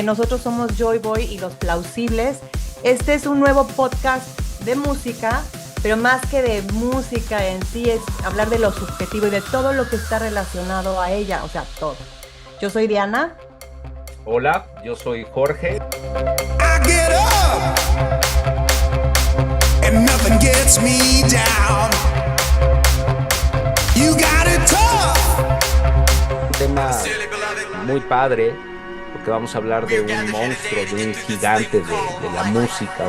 Nosotros somos Joy Boy y Los Plausibles. Este es un nuevo podcast de música, pero más que de música en sí es hablar de lo subjetivo y de todo lo que está relacionado a ella, o sea, todo. Yo soy Diana. Hola, yo soy Jorge. I get up and nothing gets me down. You got it tough. Un tema muy padre, porque vamos a hablar de un monstruo, de un gigante de la música.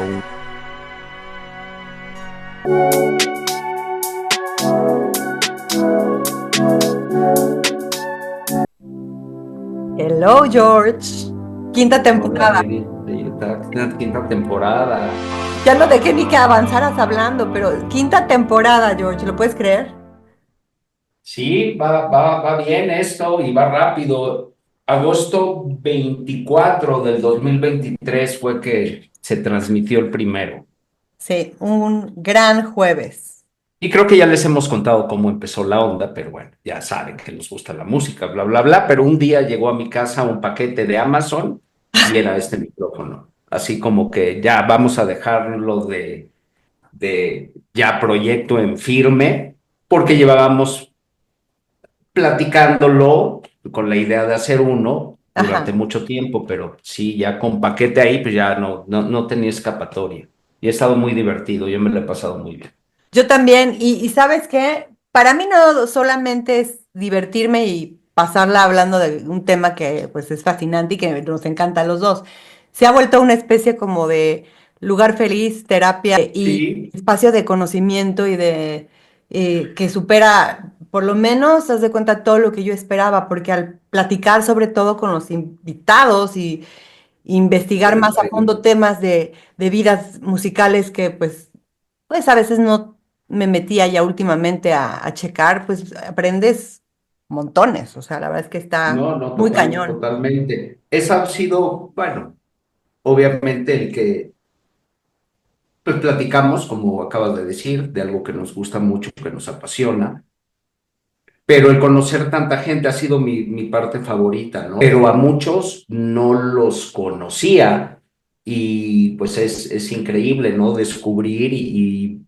Hello, George. Quinta temporada. Quinta temporada. Ya no dejé ni que avanzaras hablando, pero quinta temporada, George, ¿lo puedes creer? Sí, va bien esto y va rápido. Agosto 24 del 2023 fue que se transmitió el primero. Sí, un gran jueves. Y creo que ya les hemos contado cómo empezó la onda, pero bueno, ya saben que nos gusta la música, bla, bla, bla. Pero un día llegó a mi casa un paquete de Amazon y era este micrófono. Así como que ya vamos a dejarlo de ya proyecto en firme, porque llevábamos platicándolo con la idea de hacer uno durante Ajá. mucho tiempo, pero sí, ya con paquete ahí, pues ya no tenía escapatoria. Y ha estado muy divertido, yo me lo he pasado muy bien. Yo también, y ¿sabes qué? Para mí no solamente es divertirme y pasarla hablando de un tema que pues es fascinante y que nos encanta a los dos. Se ha vuelto una especie como de lugar feliz, terapia y Sí, espacio de conocimiento y de que supera, por lo menos, haz de cuenta todo lo que yo esperaba, porque al platicar sobre todo con los invitados y investigar más a fondo temas de vidas musicales que pues a veces no me metía ya últimamente a checar, pues aprendes montones, o sea, la verdad es que está no, muy cañón. totalmente. Esa ha sido, bueno, obviamente el que pues platicamos, como acabas de decir, de algo que nos gusta mucho, que nos apasiona, pero el conocer tanta gente ha sido mi parte favorita, ¿no? Pero a muchos no los conocía y pues es increíble, ¿no? Descubrir y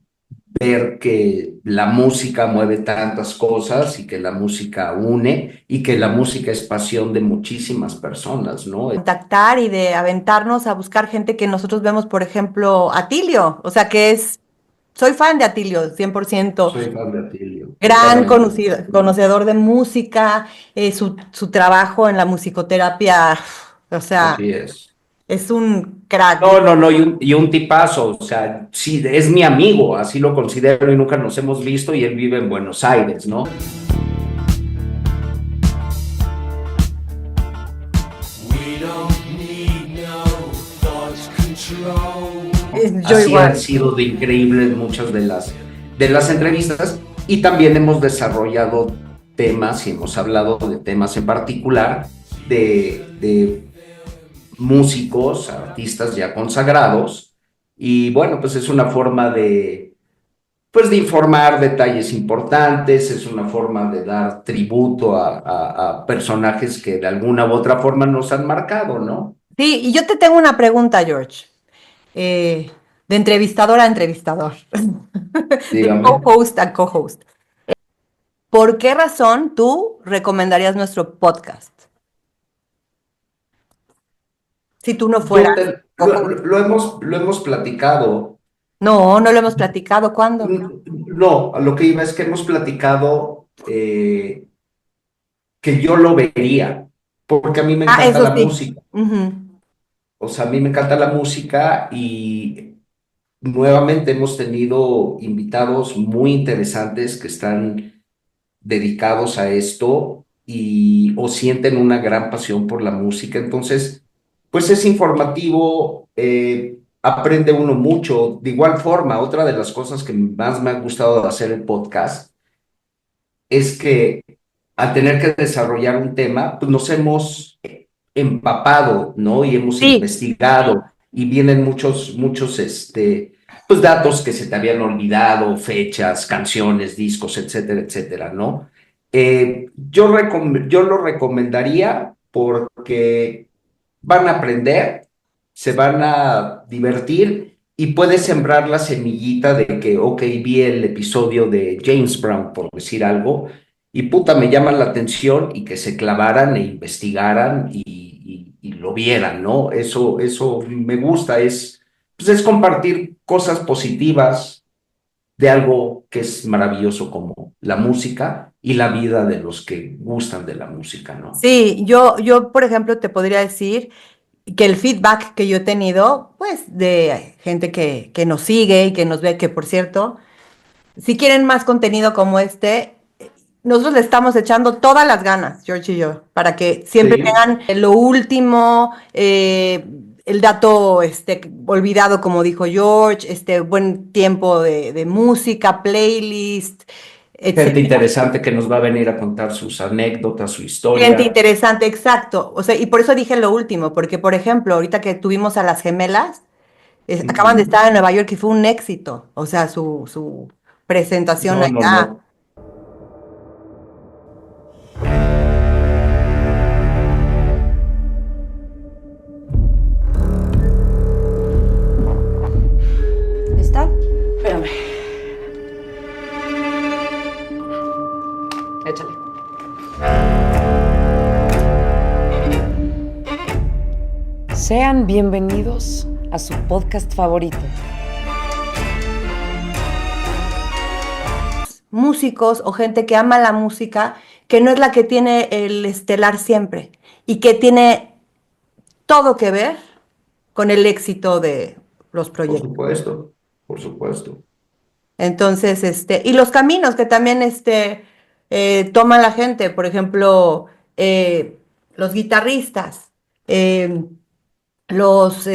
ver que la música mueve tantas cosas y que la música une y que la música es pasión de muchísimas personas, ¿no? Contactar y de aventarnos a buscar gente que nosotros vemos, por ejemplo, Atilio, o sea, soy fan de Atilio, 100%. Soy fan de Atilio, Gran totalmente. conocedor de música, su trabajo en la musicoterapia, o sea, Así es. es un crack. No, y un tipazo, o sea, sí, es mi amigo, así lo considero y nunca nos hemos visto y él vive en Buenos Aires, ¿no? We don't need no thought control. Yo Así han igual. sido de increíbles muchas de las entrevistas y también hemos desarrollado temas y hemos hablado de temas en particular de músicos, artistas ya consagrados y bueno, pues es una forma pues de informar detalles importantes, es una forma de dar tributo a personajes que de alguna u otra forma nos han marcado, ¿no? Sí, y yo te tengo una pregunta, George, eh, de entrevistador a entrevistador, de Dígame. co-host a co-host. ¿Por qué razón tú recomendarías nuestro podcast si tú no fueras Yo te- lo, co-host? lo- lo hemos platicado. No, no lo hemos platicado. ¿Cuándo? No, a lo que iba es que hemos platicado que yo lo vería, porque a mí me Ah, encanta eso la sí. música. Ujú. O sea, a mí me encanta la música y nuevamente hemos tenido invitados muy interesantes que están dedicados a esto y o sienten una gran pasión por la música. Entonces, pues es informativo, aprende uno mucho. De igual forma, otra de las cosas que más me ha gustado de hacer el podcast es que al tener que desarrollar un tema, pues nos hemos empapado, ¿no? Y hemos Sí, investigado y vienen muchos, pues datos que se te habían olvidado, fechas, canciones, discos, etcétera, etcétera, ¿no? Yo lo recomendaría porque van a aprender, se van a divertir y puedes sembrar la semillita de que, ok, vi el episodio de James Brown, por decir algo, y puta, me llama la atención y que se clavaran e investigaran y lo vieran, ¿no? Eso me gusta, pues es compartir cosas positivas de algo que es maravilloso como la música y la vida de los que gustan de la música, ¿no? Sí, yo, por ejemplo, te podría decir que el feedback que yo he tenido, pues, de gente que nos sigue y que nos ve, que por cierto, si quieren más contenido como este, nosotros le estamos echando todas las ganas, George y yo, para que siempre Sí. tengan lo último, el dato olvidado, como dijo George, buen tiempo de música, playlist, Gente etcétera. interesante que nos va a venir a contar sus anécdotas, su Gente historia. interesante, exacto. O sea, y por eso dije lo último, porque por ejemplo, ahorita que tuvimos a las gemelas, acaban de Ujú. estar en Nueva York y fue un éxito. O sea, su presentación No, no, allá. no. ¿Está? Espérame. Échale. Sean bienvenidos a su podcast favorito. Músicos o gente que ama la música, que no es la que tiene el estelar siempre y que tiene todo que ver con el éxito de los Por proyectos. supuesto, por supuesto. Entonces, y los caminos que también toman la gente, por ejemplo, los guitarristas, eh, los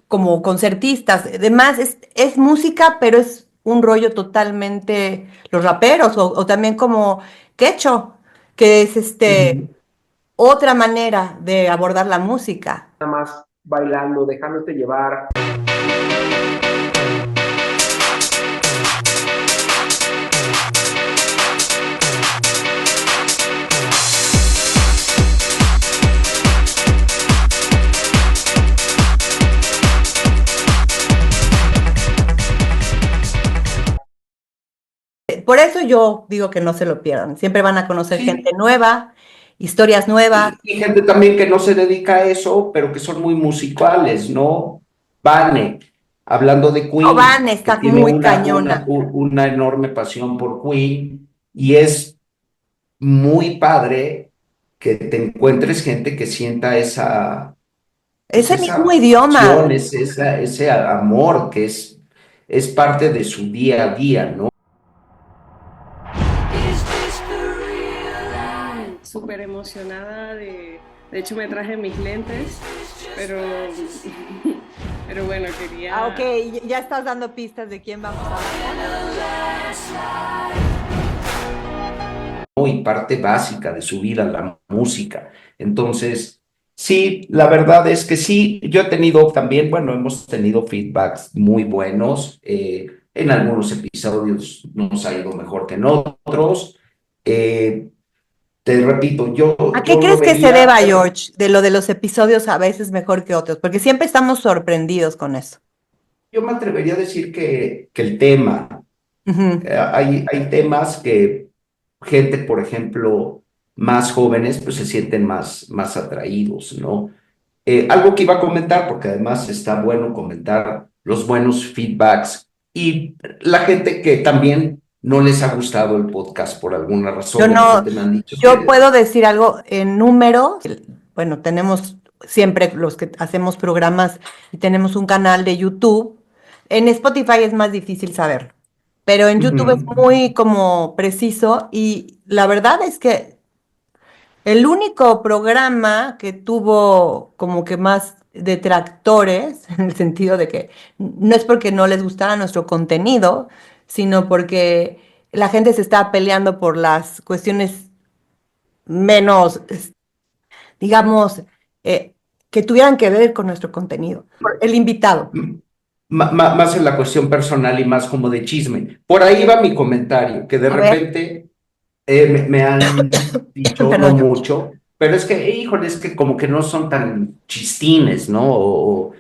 como concertistas, además es música, pero es un rollo totalmente, los raperos, o también como quecho, que es Ujú. otra manera de abordar la música. Nada más bailando, dejándote llevar. Por eso yo digo que no se lo pierdan. Siempre van a conocer gente Sí, nueva, historias nuevas. y gente también que no se dedica a eso, pero que son muy musicales, ¿no? Vane, hablando de Oh, Van Queen, que está tiene muy cañona. una enorme pasión por Queen, y es muy padre que te encuentres gente que sienta pues Ese mismo esa idioma. pasión, ese amor que es parte de su día a día, ¿no? Súper emocionada de hecho me traje mis lentes, pero, pero bueno, quería... Ah, ok, ya estás dando pistas de quién vamos a hablar. ¿No? Y parte básica de su vida, la música. Entonces, sí, la verdad es que sí, yo he tenido también, bueno, hemos tenido feedbacks muy buenos. En algunos episodios nos ha ido mejor que en otros. Eh, Te repito, ¿A qué yo lo crees que se veía, deba, George, de lo de los episodios a veces mejor que otros? Porque siempre estamos sorprendidos con eso. yo me atrevería a decir que el tema, Ujú. hay temas que gente, por ejemplo, más jóvenes, pues se sienten más atraídos, ¿no? Algo que iba a comentar, porque además está bueno comentar los buenos feedbacks y la gente que también no les ha gustado el podcast por alguna Yo razón, de no, repente me han dicho yo que puedo decir algo en números. Bueno, tenemos siempre los que hacemos programas y tenemos un canal de YouTube. En Spotify es más difícil saberlo, pero en YouTube es ujú, muy como preciso y la verdad es que el único programa que tuvo como que más detractores, en el sentido de que no es porque no les gustara nuestro contenido, sino porque la gente se estaba peleando por las cuestiones menos, digamos, eh, que tuvieran que ver con nuestro contenido. El invitado. más en la cuestión personal y más como de chisme. Por ahí va mi comentario, que de A ver, repente me han dicho, no perdón, George. mucho, pero es que, híjole, es que como que no son tan chistines, ¿no?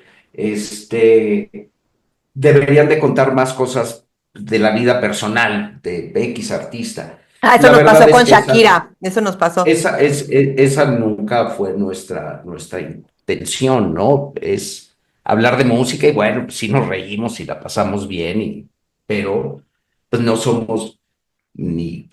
Deberían de contar más cosas de la vida personal de X artista. Ah, eso La nos verdad pasó es con que Shakira, eso nos pasó. esa nunca fue nuestra intención, ¿no? Es hablar de música y bueno, pues sí nos reímos y la pasamos bien, pero pues no somos ni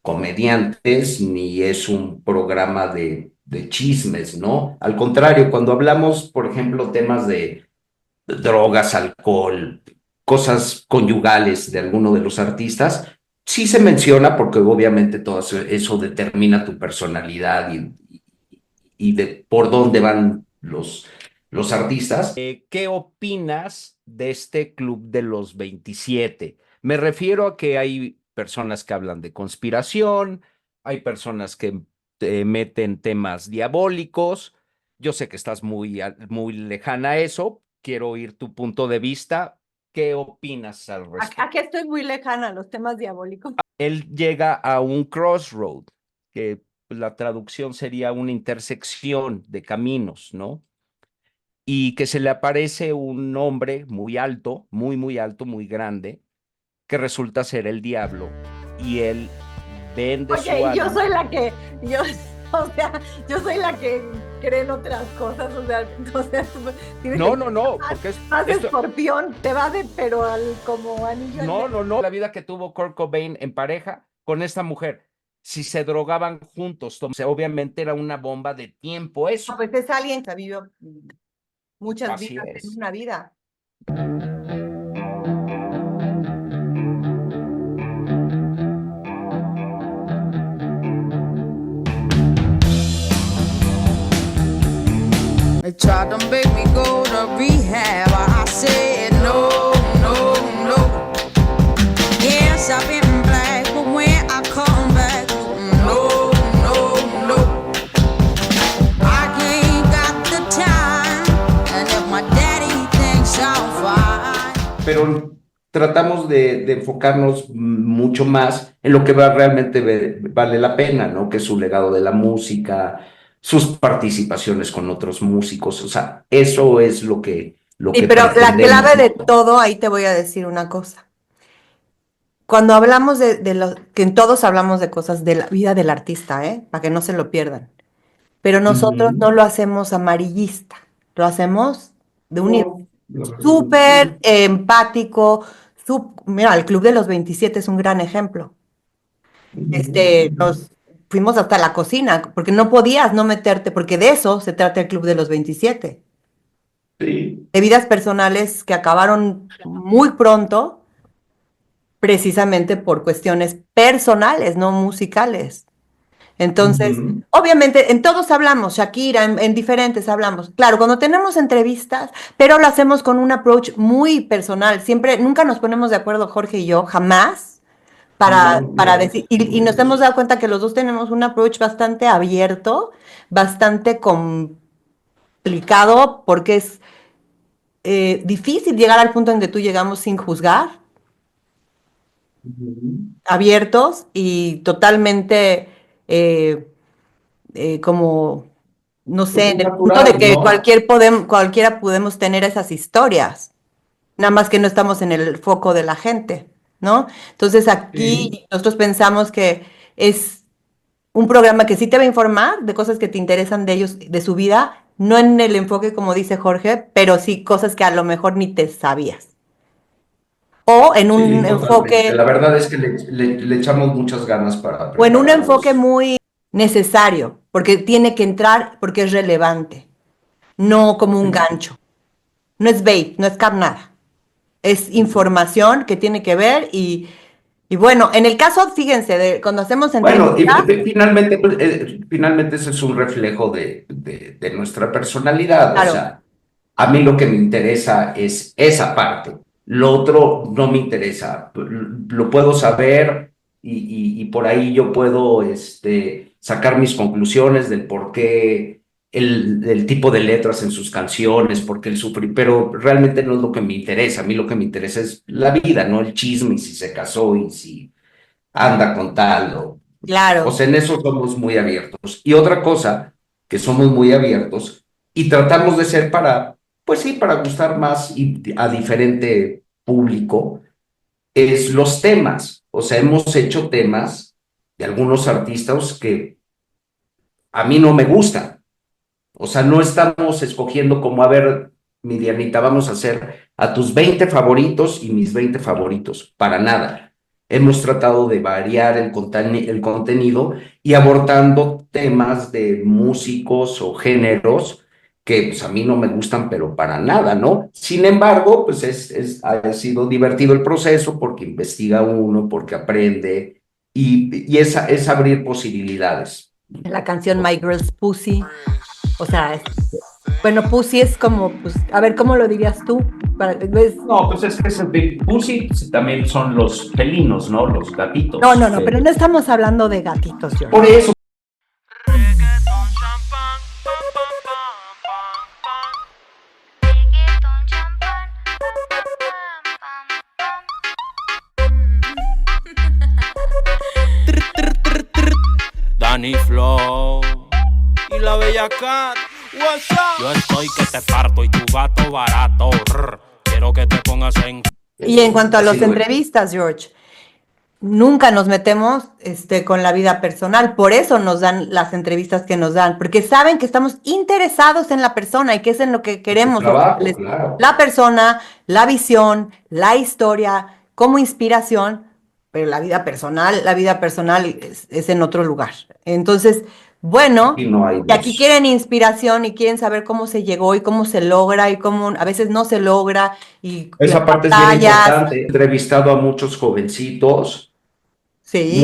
comediantes, ni es un programa de chismes, ¿no? Al contrario, cuando hablamos, por ejemplo, temas de drogas, alcohol, cosas conyugales de alguno de los artistas, sí se menciona porque obviamente todo eso determina tu personalidad y de por dónde van los artistas. ¿Qué opinas de este club de los 27? Me refiero a que hay personas que hablan de conspiración, hay personas que meten temas diabólicos. Yo sé que estás muy lejana a eso. Quiero oír tu punto de vista. ¿Qué opinas al respecto? Aquí estoy muy lejana a los temas diabólicos. Él llega a un crossroad, que la traducción sería una intersección de caminos, ¿no? Y que se le aparece un hombre muy alto, muy alto, muy grande, que resulta ser el diablo, y él vende su Oye, y yo alma. soy la que, yo, o sea, yo soy la que cree en otras cosas, o sea, tienes No, que no, no, más, porque más esto, escorpión, te va de, pero como anillo al no, dedo. no, no, la vida que tuvo Kurt Cobain en pareja con esta mujer, si se drogaban juntos, obviamente era una bomba de tiempo No, eso. pues es alguien que vivió muchas Así vidas en es. una vida. They tried to make me go to rehab. I said no, no, no. Yes, I've been black, but when I come back, no, no, no. I ain't got the time, and if my daddy thinks I'm fine. Pero tratamos de enfocarnos mucho más en lo que realmente vale la pena, ¿no? Que es su legado de la música, sus participaciones con otros músicos, o sea, eso es lo Sí, que pero la pretendemos, clave de ¿no? todo, ahí te voy a decir una cosa. Cuando hablamos de lo que todos hablamos de cosas de la vida del artista, ¿eh? Para que no se lo pierdan. Pero nosotros Ujú. no lo hacemos amarillista, lo hacemos de un nivel No, la verdad es que súper no. empático. Mira, el Club de los 27 es un gran ejemplo. Ujú. Nos fuimos hasta la cocina, porque no podías no meterte, porque de eso se trata el Club de los 27, Sí. de vidas personales que acabaron muy pronto, precisamente por cuestiones personales, no musicales. Entonces, Ujú. obviamente, en todos hablamos, Shakira, en diferentes hablamos. Claro, cuando tenemos entrevistas, pero lo hacemos con un approach muy personal. Siempre, nunca nos ponemos de acuerdo, Jorge y yo, jamás, No, para no, decir, y no. nos hemos dado cuenta que los dos tenemos un approach bastante abierto, bastante complicado, porque es difícil llegar al punto en que tú llegamos sin juzgar, Ujú. abiertos y totalmente eh, como, no Pues sé, es en el punto de natural, que ¿no? cualquiera podemos tener esas historias, nada más que no estamos en el foco de la gente, ¿no? Entonces Sí. aquí nosotros pensamos que es un programa que sí te va a informar de cosas que te interesan de ellos, de su vida, no en el enfoque como dice Jorge, pero sí cosas que a lo mejor ni te sabías. O en Sí, un totalmente. La enfoque, verdad es que le echamos muchas ganas para o en un enfoque prepararlos. muy necesario, porque tiene que entrar, porque es relevante, no como un gancho. No es bait, no es nada. Es información que tiene que ver y bueno, en el caso, fíjense, de cuando hacemos Bueno, y entrevistas, finalmente, pues, finalmente ese es un reflejo de nuestra personalidad. O claro, sea, a mí lo que me interesa es esa parte. Lo otro no me interesa. Lo puedo saber y por ahí yo puedo sacar mis conclusiones del por qué el tipo de letras en sus canciones, por qué el sufrir, pero realmente no es lo que me interesa. A mí lo que me interesa es la vida, no el chisme y si se casó y si anda con tal o O Claro. sea, en eso somos muy abiertos. Y otra cosa, que somos muy abiertos y tratamos de ser para, pues sí, para gustar más y a diferente público, es los temas. O sea, hemos hecho temas de algunos artistas que a mí no me gustan. O sea, no estamos escogiendo como, a ver, mi Dianita, vamos a hacer a tus 20 favoritos y mis 20 favoritos, para nada. Hemos tratado de variar el contenido y abordando temas de músicos o géneros que pues, a mí no me gustan, pero para nada, ¿no? Sin embargo, pues ha sido divertido el proceso porque investiga uno, porque aprende y es abrir posibilidades. La canción My Girl's Pussy. O sea, bueno, Pussy es como, pues, a ver, ¿cómo lo dirías tú? No, pues es que Pussy también son los felinos, ¿no? Los gatitos. No, pero no estamos hablando de gatitos, yo. Por eso. Reggaeton champán, pam, pam, pam, pam, pam. Reggaeton champán, pam, pam, pam. Danny Flow y la Bella Cat. What's up? Yo estoy que te parto y tu gato barato. Quiero que te pongas en. Y en cuanto a las Así lo es. entrevistas, George, nunca nos metemos con la vida personal, por eso nos dan las entrevistas que nos dan, porque saben que estamos interesados en la persona y que es en lo que queremos, Trabajo, les- claro. la persona, la visión, la historia, como inspiración, pero la vida personal es en otro lugar. Entonces, bueno, Aquí no hay y aquí dos. quieren inspiración y quieren saber cómo se llegó y cómo se logra y cómo a veces no se logra y Esa las parte es bien batallas, importante. He entrevistado a sí.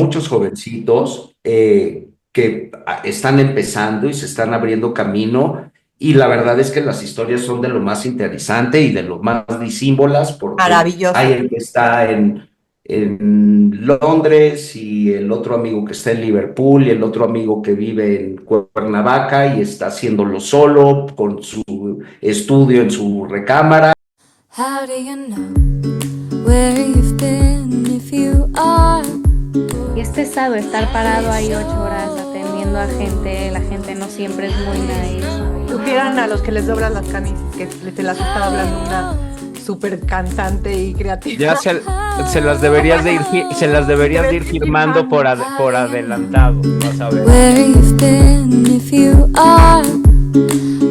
muchos jovencitos que están empezando y se están abriendo camino. Y la verdad es que las historias son de lo más interesante y de lo más disímbolas, porque hay Maravilloso. el que está en Londres y el otro amigo que está en Liverpool y el otro amigo que vive en Cuernavaca y está haciéndolo solo con su estudio en su recámara. How do you know where you've been if you are? Y es pesado estar parado ahí 8 horas atendiendo a gente, la gente no siempre es muy nice. Supieran a los que les doblan las camisas, que se las está hablando una súper cantante y creativa. Ya se las deberías de ir firmando por adelantado, vas a ver. Where you've been if you are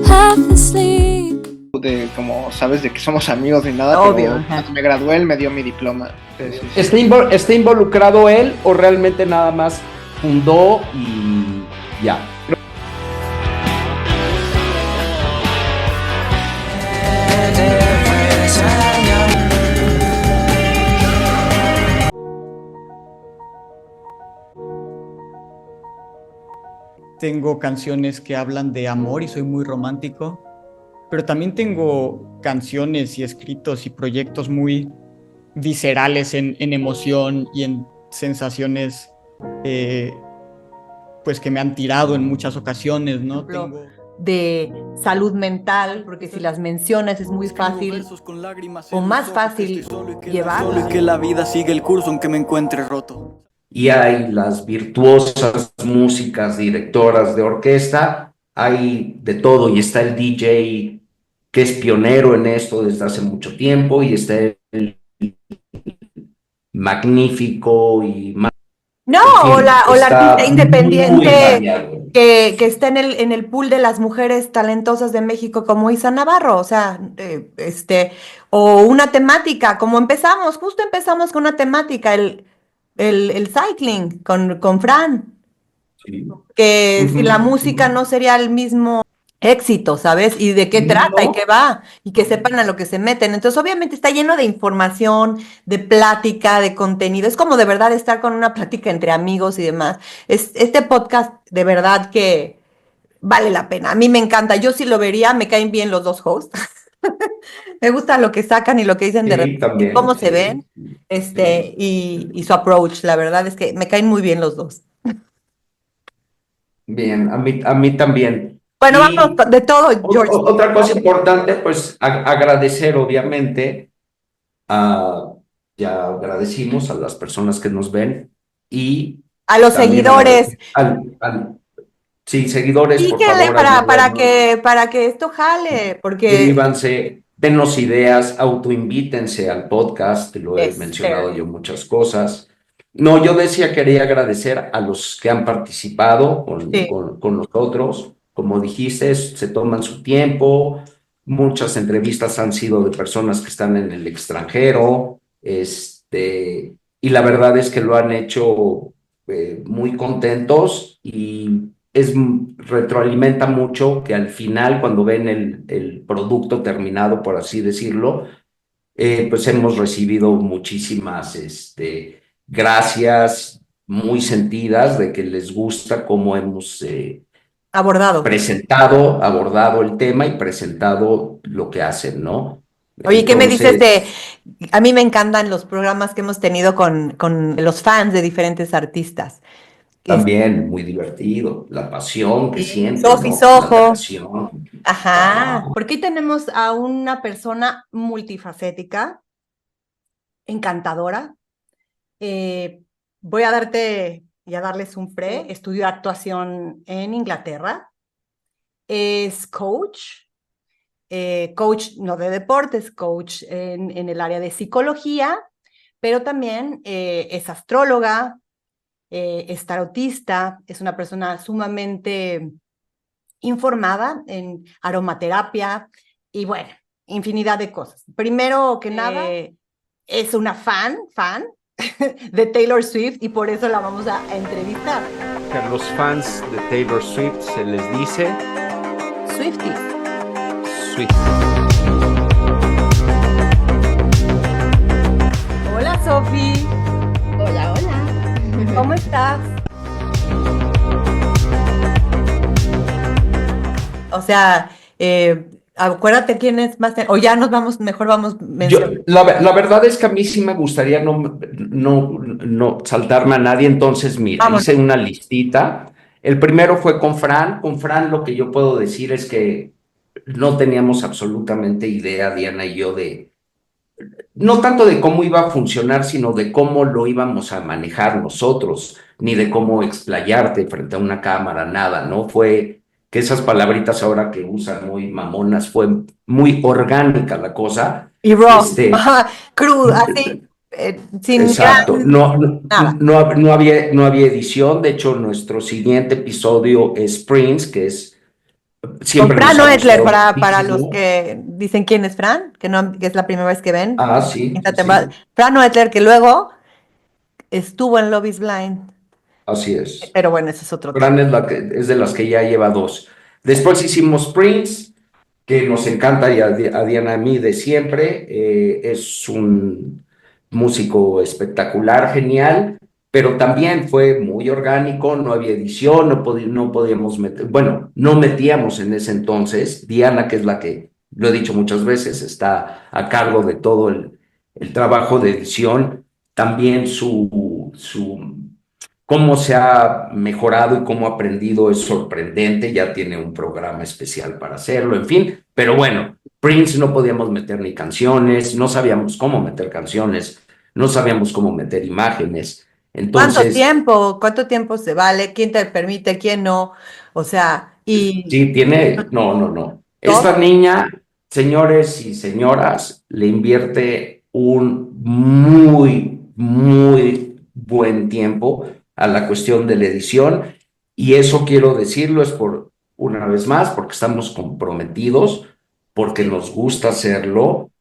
half asleep. De como sabes de que somos amigos ni nada, Obvio, pero ajá. cuando me gradué él me dio mi diploma. Sí. ¿Está involucrado él o realmente nada más fundó y ya? Tengo canciones que hablan de amor y soy muy romántico, pero también tengo canciones y escritos y proyectos muy viscerales en emoción y en sensaciones pues que me han tirado en muchas ocasiones, ¿no? De salud mental, porque si las mencionas es muy fácil o más fácil llevarlas. Y que la vida sigue el curso aunque me encuentre roto. Y hay las virtuosas músicas, directoras de orquesta, hay de todo, y está el DJ que es pionero en esto desde hace mucho tiempo, y está el magnífico y No, en fin, o la está artista muy independiente variado. que está en el pool de las mujeres talentosas de México como Isa Navarro, o sea, o una temática, como justo empezamos con una temática, el cycling con Fran, Sí. que si la Ujú, música ujú. no sería el mismo éxito, ¿sabes? Y de qué trata y No. qué va, y que sepan a lo que se meten. Entonces, obviamente está lleno de información, de plática, de contenido. Es como de verdad estar con una plática entre amigos y demás. Este podcast, de verdad que vale la pena. A mí me encanta. Yo sí lo vería, me caen bien los dos hosts. Me gusta lo que sacan y lo que dicen de Sí, repente, también, cómo se sí, ven, sí. y su approach. La verdad es que me caen muy bien los dos. Bien, a mí también. Bueno, Y vamos de todo, George. otra cosa importante, pues agradecer obviamente ya agradecimos a las personas que nos ven y A los también seguidores. sí, seguidores, por Píquenle favor, para que esto jale, porque suscríbanse, denos ideas, autoinvítense al podcast, lo he es mencionado yo muchas cosas. No, yo quería agradecer a los que han participado sí. con nosotros. Como dijiste, se toman su tiempo. Muchas entrevistas han sido de personas que están en el extranjero, y la verdad es que lo han hecho muy contentos y retroalimenta mucho que al final, cuando ven el producto terminado, por así decirlo, pues hemos recibido muchísimas gracias muy sentidas de que les gusta cómo hemos abordado el tema y presentado lo que hacen, ¿no? Oye, ¿qué me dices Entonces, a mí me encantan los programas que hemos tenido con los fans de diferentes artistas. también muy divertido, la pasión que sienten, Sofi ¿no? La Soho. admiración. Ajá, porque hoy tenemos a una persona multifacética, encantadora. Voy a darte y a darles un pre. Estudió actuación en Inglaterra. Es coach, coach no de deportes, coach en el área de psicología, pero también es astróloga, es tarotista, es una persona sumamente informada en aromaterapia y bueno, infinidad de cosas. Primero que nada, es una fan de Taylor Swift y por eso la vamos a entrevistar. A los fans de Taylor Swift se les dice Swifties. Swift. Hola, Sofi. Hola, hola. ¿Cómo estás? O sea, acuérdate quién es más, o ya nos vamos, mejor vamos mencionando. La verdad es que a mí sí me gustaría no saltarme a nadie, entonces mira, hice una listita. El primero fue con Fran. Con Fran lo que yo puedo decir es que no teníamos absolutamente idea, Diana y yo, no tanto de cómo iba a funcionar, sino de cómo lo íbamos a manejar nosotros, ni de cómo explayarte frente a una cámara, nada, ¿no? Fue que esas palabritas ahora que usan muy mamonas, fue muy orgánica la cosa. Y raw, crudo, así, sin exacto, nada. no había edición. De hecho, nuestro siguiente episodio es Prince, que es siempre con Fran nos ha Oetler, gustado para los muchísimo. que dicen quién es Fran, que es la primera vez que ven. Ah, sí, Fran Oetler, que luego estuvo en Love is Blind. así es. Pero bueno, ese es otro Fran tema. es de las que ya lleva 2. Después hicimos Prince, que nos encanta y a Diana y a mí de siempre. Es un músico espectacular, genial, pero también fue muy orgánico, no había edición, no podíamos meter, bueno, no metíamos en ese entonces. Diana, que es la que, lo he dicho muchas veces, está a cargo de todo el trabajo de edición, también cómo se ha mejorado y cómo ha aprendido es sorprendente. Ya tiene un programa especial para hacerlo, en fin. Pero bueno, Prince no podíamos meter ni canciones, no sabíamos cómo meter canciones, no sabíamos cómo meter imágenes. Entonces, ¿Cuánto tiempo se vale? ¿Quién te permite? ¿Quién no? O sea, sí, no. Esta niña, señores y señoras, le invierte un muy buen tiempo a la cuestión de la edición, y eso quiero decirlo es una vez más, porque estamos comprometidos, porque nos gusta hacerlo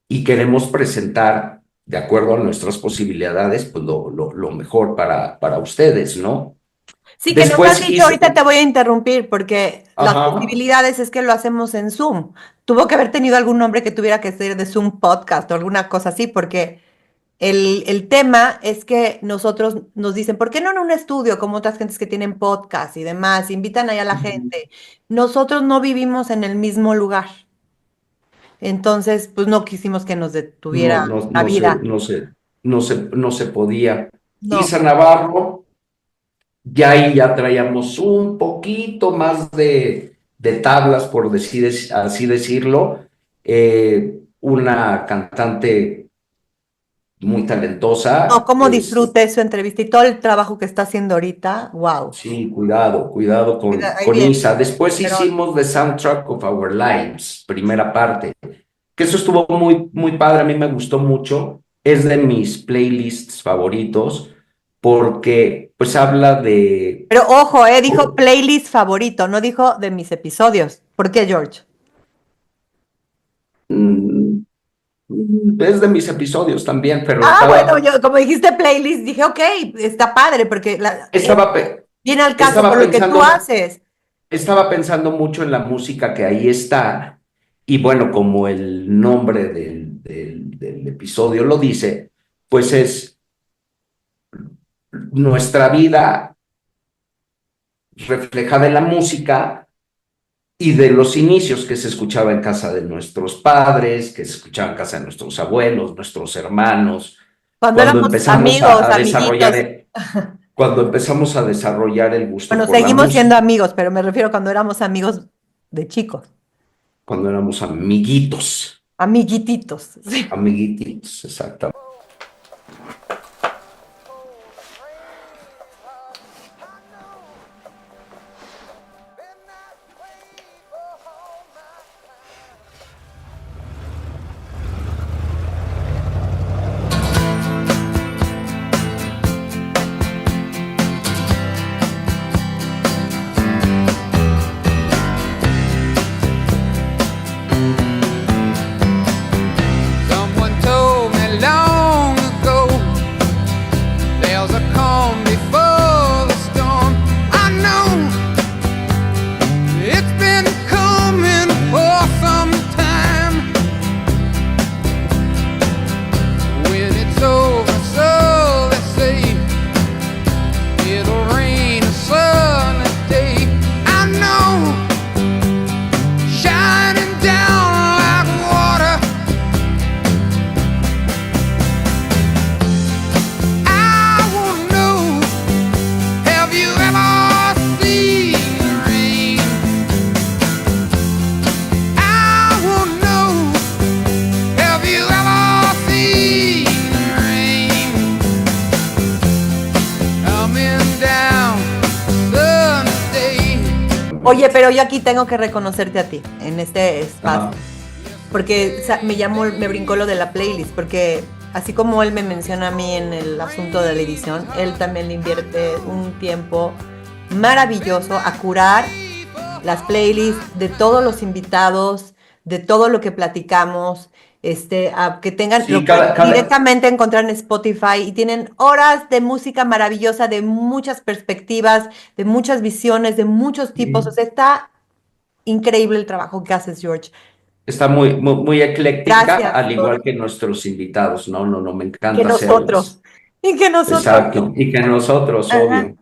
y queremos presentar, de acuerdo a nuestras posibilidades, pues lo mejor para ustedes, ¿no? sí, que nos Después has dicho, ahorita te voy a interrumpir porque las posibilidades es que lo hacemos en Zoom. Tuvo que haber tenido algún nombre que tuviera que ser de Zoom Podcast o alguna cosa así, porque el tema es que nosotros nos dicen, ¿por qué no en un estudio como otras gentes que tienen podcast y demás? Invitan ahí a la gente. Nosotros no vivimos en el mismo lugar. Entonces, pues no quisimos que nos detuviera la vida. no se podía. No. Isa Navarro, ya ahí ya traíamos un poquito más de tablas, por así decirlo. Una cantante muy talentosa. No, cómo disfruté su entrevista y todo el trabajo que está haciendo ahorita. Wow. Sí, cuidado Ahí con viene. Isa. Después Pero, hicimos The Soundtrack of Our Lives, primera parte, que eso estuvo muy padre, a mí me gustó mucho. Es de mis playlists favoritos porque pues habla de... pero ojo, dijo playlist favorito, no dijo de mis episodios. ¿Por qué, George? mm, es de mis episodios también, pero Bueno, yo como dijiste playlist, dije, ok, está padre, porque viene al caso estaba por lo que tú pensando, haces. estaba pensando mucho en la música que ahí está, y bueno, como el nombre del episodio lo dice, pues es nuestra vida reflejada en la música y de los inicios que se escuchaba en casa de nuestros padres, que se escuchaba en casa de nuestros abuelos, nuestros hermanos, Cuando éramos empezamos amigos, a desarrollar amiguitos. cuando empezamos a desarrollar el gusto Bueno, por la seguimos siendo música, amigos, pero me refiero cuando éramos amigos de chicos, cuando éramos amiguitos, amiguititos. Sí. amiguititos, exactamente. Someone told me long ago there's a calm before the storm. I know it's been coming for some time. When it's over, so they say it'll rain a sunny day. I know, shining down like water. I wanna know, have you ever seen the rain? I wanna know, have you ever seen the rain? Coming down Sunday. Oye, pero yo aquí tengo que reconocerte a ti en este espacio, Ajá. porque me brincó lo de la playlist, porque así como él me menciona a mí en el asunto de la edición, él también le invierte un tiempo maravilloso a curar las playlists de todos los invitados, de todo lo que platicamos, a que tengan, Sí, lo cada- pueden directamente encontrar en Spotify y tienen horas de música maravillosa, de muchas perspectivas, de muchas visiones, de muchos tipos. O sea, está increíble el trabajo que haces, George. Está muy ecléctica, Gracias. al igual que nuestros invitados. No, me Que encanta nosotros. Y que nosotros. Exacto, y que nosotros, Ajá. obvio.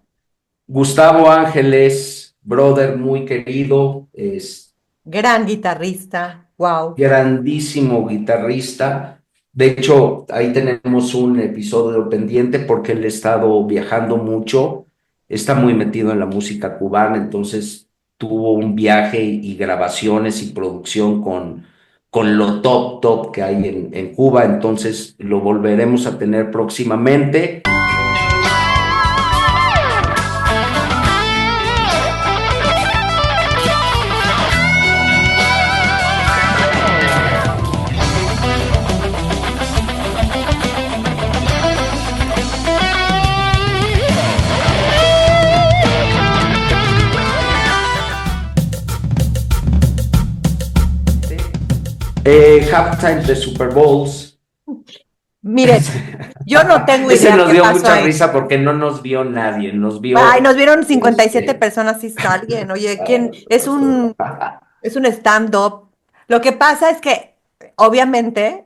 Gustavo Ángeles, brother muy querido, es Gran guitarrista. Wow. grandísimo guitarrista. De hecho, ahí tenemos un episodio pendiente porque él ha estado viajando mucho, está muy metido en la música cubana, entonces tuvo un viaje y grabaciones y producción con lo top que hay en Cuba, entonces lo volveremos a tener próximamente. Halftime de Super Bowls. Miren, yo no tengo Ese idea nos qué dio pasó mucha ahí. risa porque no nos vio nadie, nos vio. Ay, nos vieron 57 personas, sí está alguien. Oye, ¿quién? Es un stand-up. Lo que pasa es que, obviamente,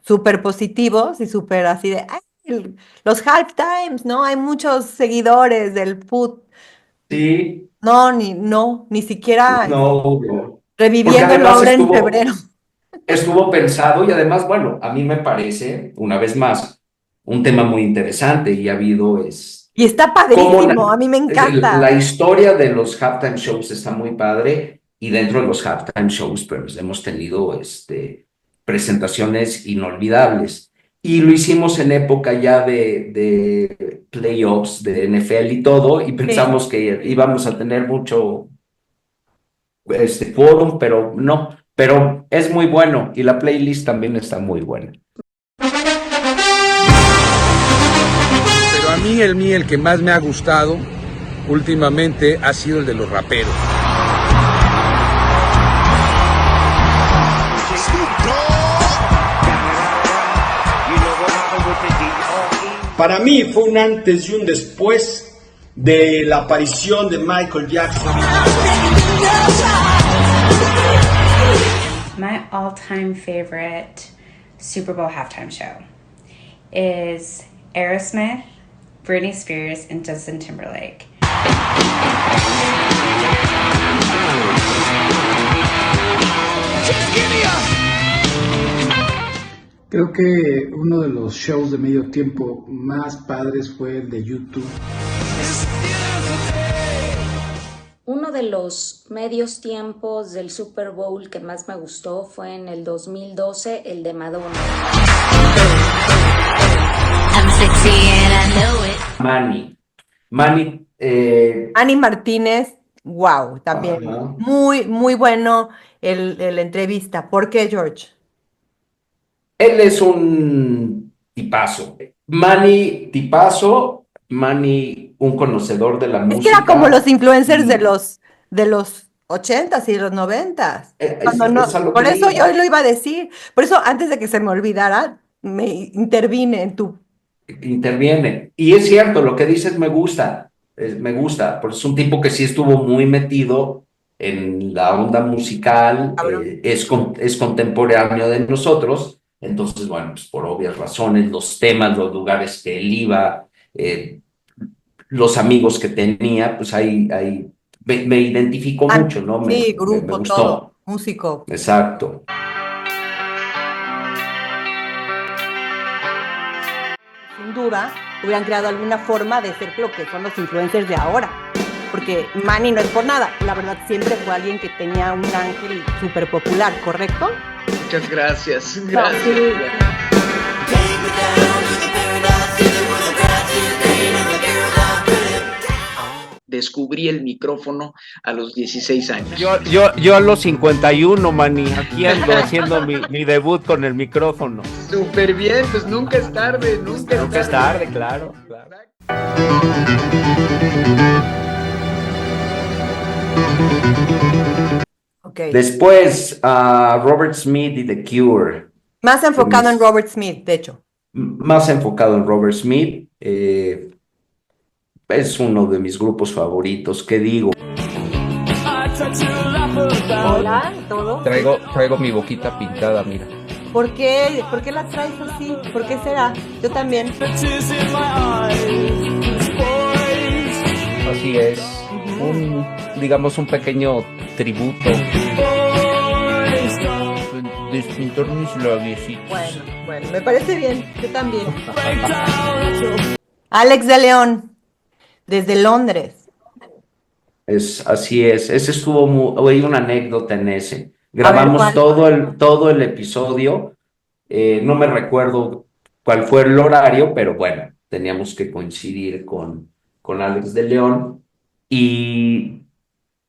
súper positivos y súper así de, ay, los halftimes, ¿no? Hay muchos seguidores del foot. Sí, No, ni siquiera no, porque reviviendo el además hombre en febrero. estuvo pensado y además, bueno, a mí me parece, una vez más, un tema muy interesante y ha habido Y está cómo padrísimo, a mí me encanta. la historia de los halftime shows está muy padre y dentro de los halftime shows pues hemos tenido presentaciones inolvidables. Y lo hicimos en época ya de playoffs, de NFL y todo, y pensamos que íbamos a tener mucho quórum, pero no. Pero es muy bueno y la playlist también está muy buena. Pero a mí el que más me ha gustado últimamente ha sido el de los raperos. Para mí fue un antes y un después de la aparición de Michael Jackson. My all-time favorite Super Bowl halftime show is Aerosmith, Britney Spears, and Justin Timberlake. Creo que uno de los shows de medio tiempo más padres fue el de YouTube. Uno de los medios tiempos del Super Bowl que más me gustó fue en el 2012, el de Madonna. Manny Martínez, wow, también. Muy, muy bueno el entrevista. ¿Por qué, George? Él es un tipazo. Manny, tipazo. Manny, un conocedor de la música. Es que era como los influencers de los 80s y de los 90s. Por eso yo lo iba a decir. Por eso, antes de que se me olvidara, me intervine en tu... Interviene. Y es cierto, lo que dices me gusta. Me gusta. Porque es un tipo que sí estuvo muy metido en la onda musical. Es contemporáneo de nosotros. Entonces, bueno, pues por obvias razones, los temas, los lugares que él iba, los amigos que tenía, pues ahí me identifico mucho, ¿no? Sí, grupo, me gustó. todo, músico. Exacto. Sin duda, hubieran creado alguna forma de ser lo que son los influencers de ahora. Porque Manny no es por nada, la verdad siempre fue alguien que tenía un ángel súper popular, ¿correcto? Muchas gracias. Gracias. Descubrí el micrófono a los 16 años. Yo a los 51, Manny, aquí ando haciendo mi debut con el micrófono. Súper bien, pues nunca es tarde, Nunca es tarde, claro. Okay. Después, Robert Smith y The Cure. Más enfocado en Robert Smith, de hecho. Más enfocado en Robert Smith. Es uno de mis grupos favoritos. ¿Qué digo? Hola, ¿todo? Traigo mi boquita pintada, mira. ¿Por qué la traes así? ¿Por qué será? Yo también. Así es. Digamos, un pequeño tributo. Despintar mis labiecitos. Bueno, me parece bien. Yo también. Alex de León, desde Londres. Así es. Ese estuvo hay una anécdota en ese. Grabamos todo el episodio. No me recuerdo cuál fue el horario, pero bueno, teníamos que coincidir con Alex de León. Y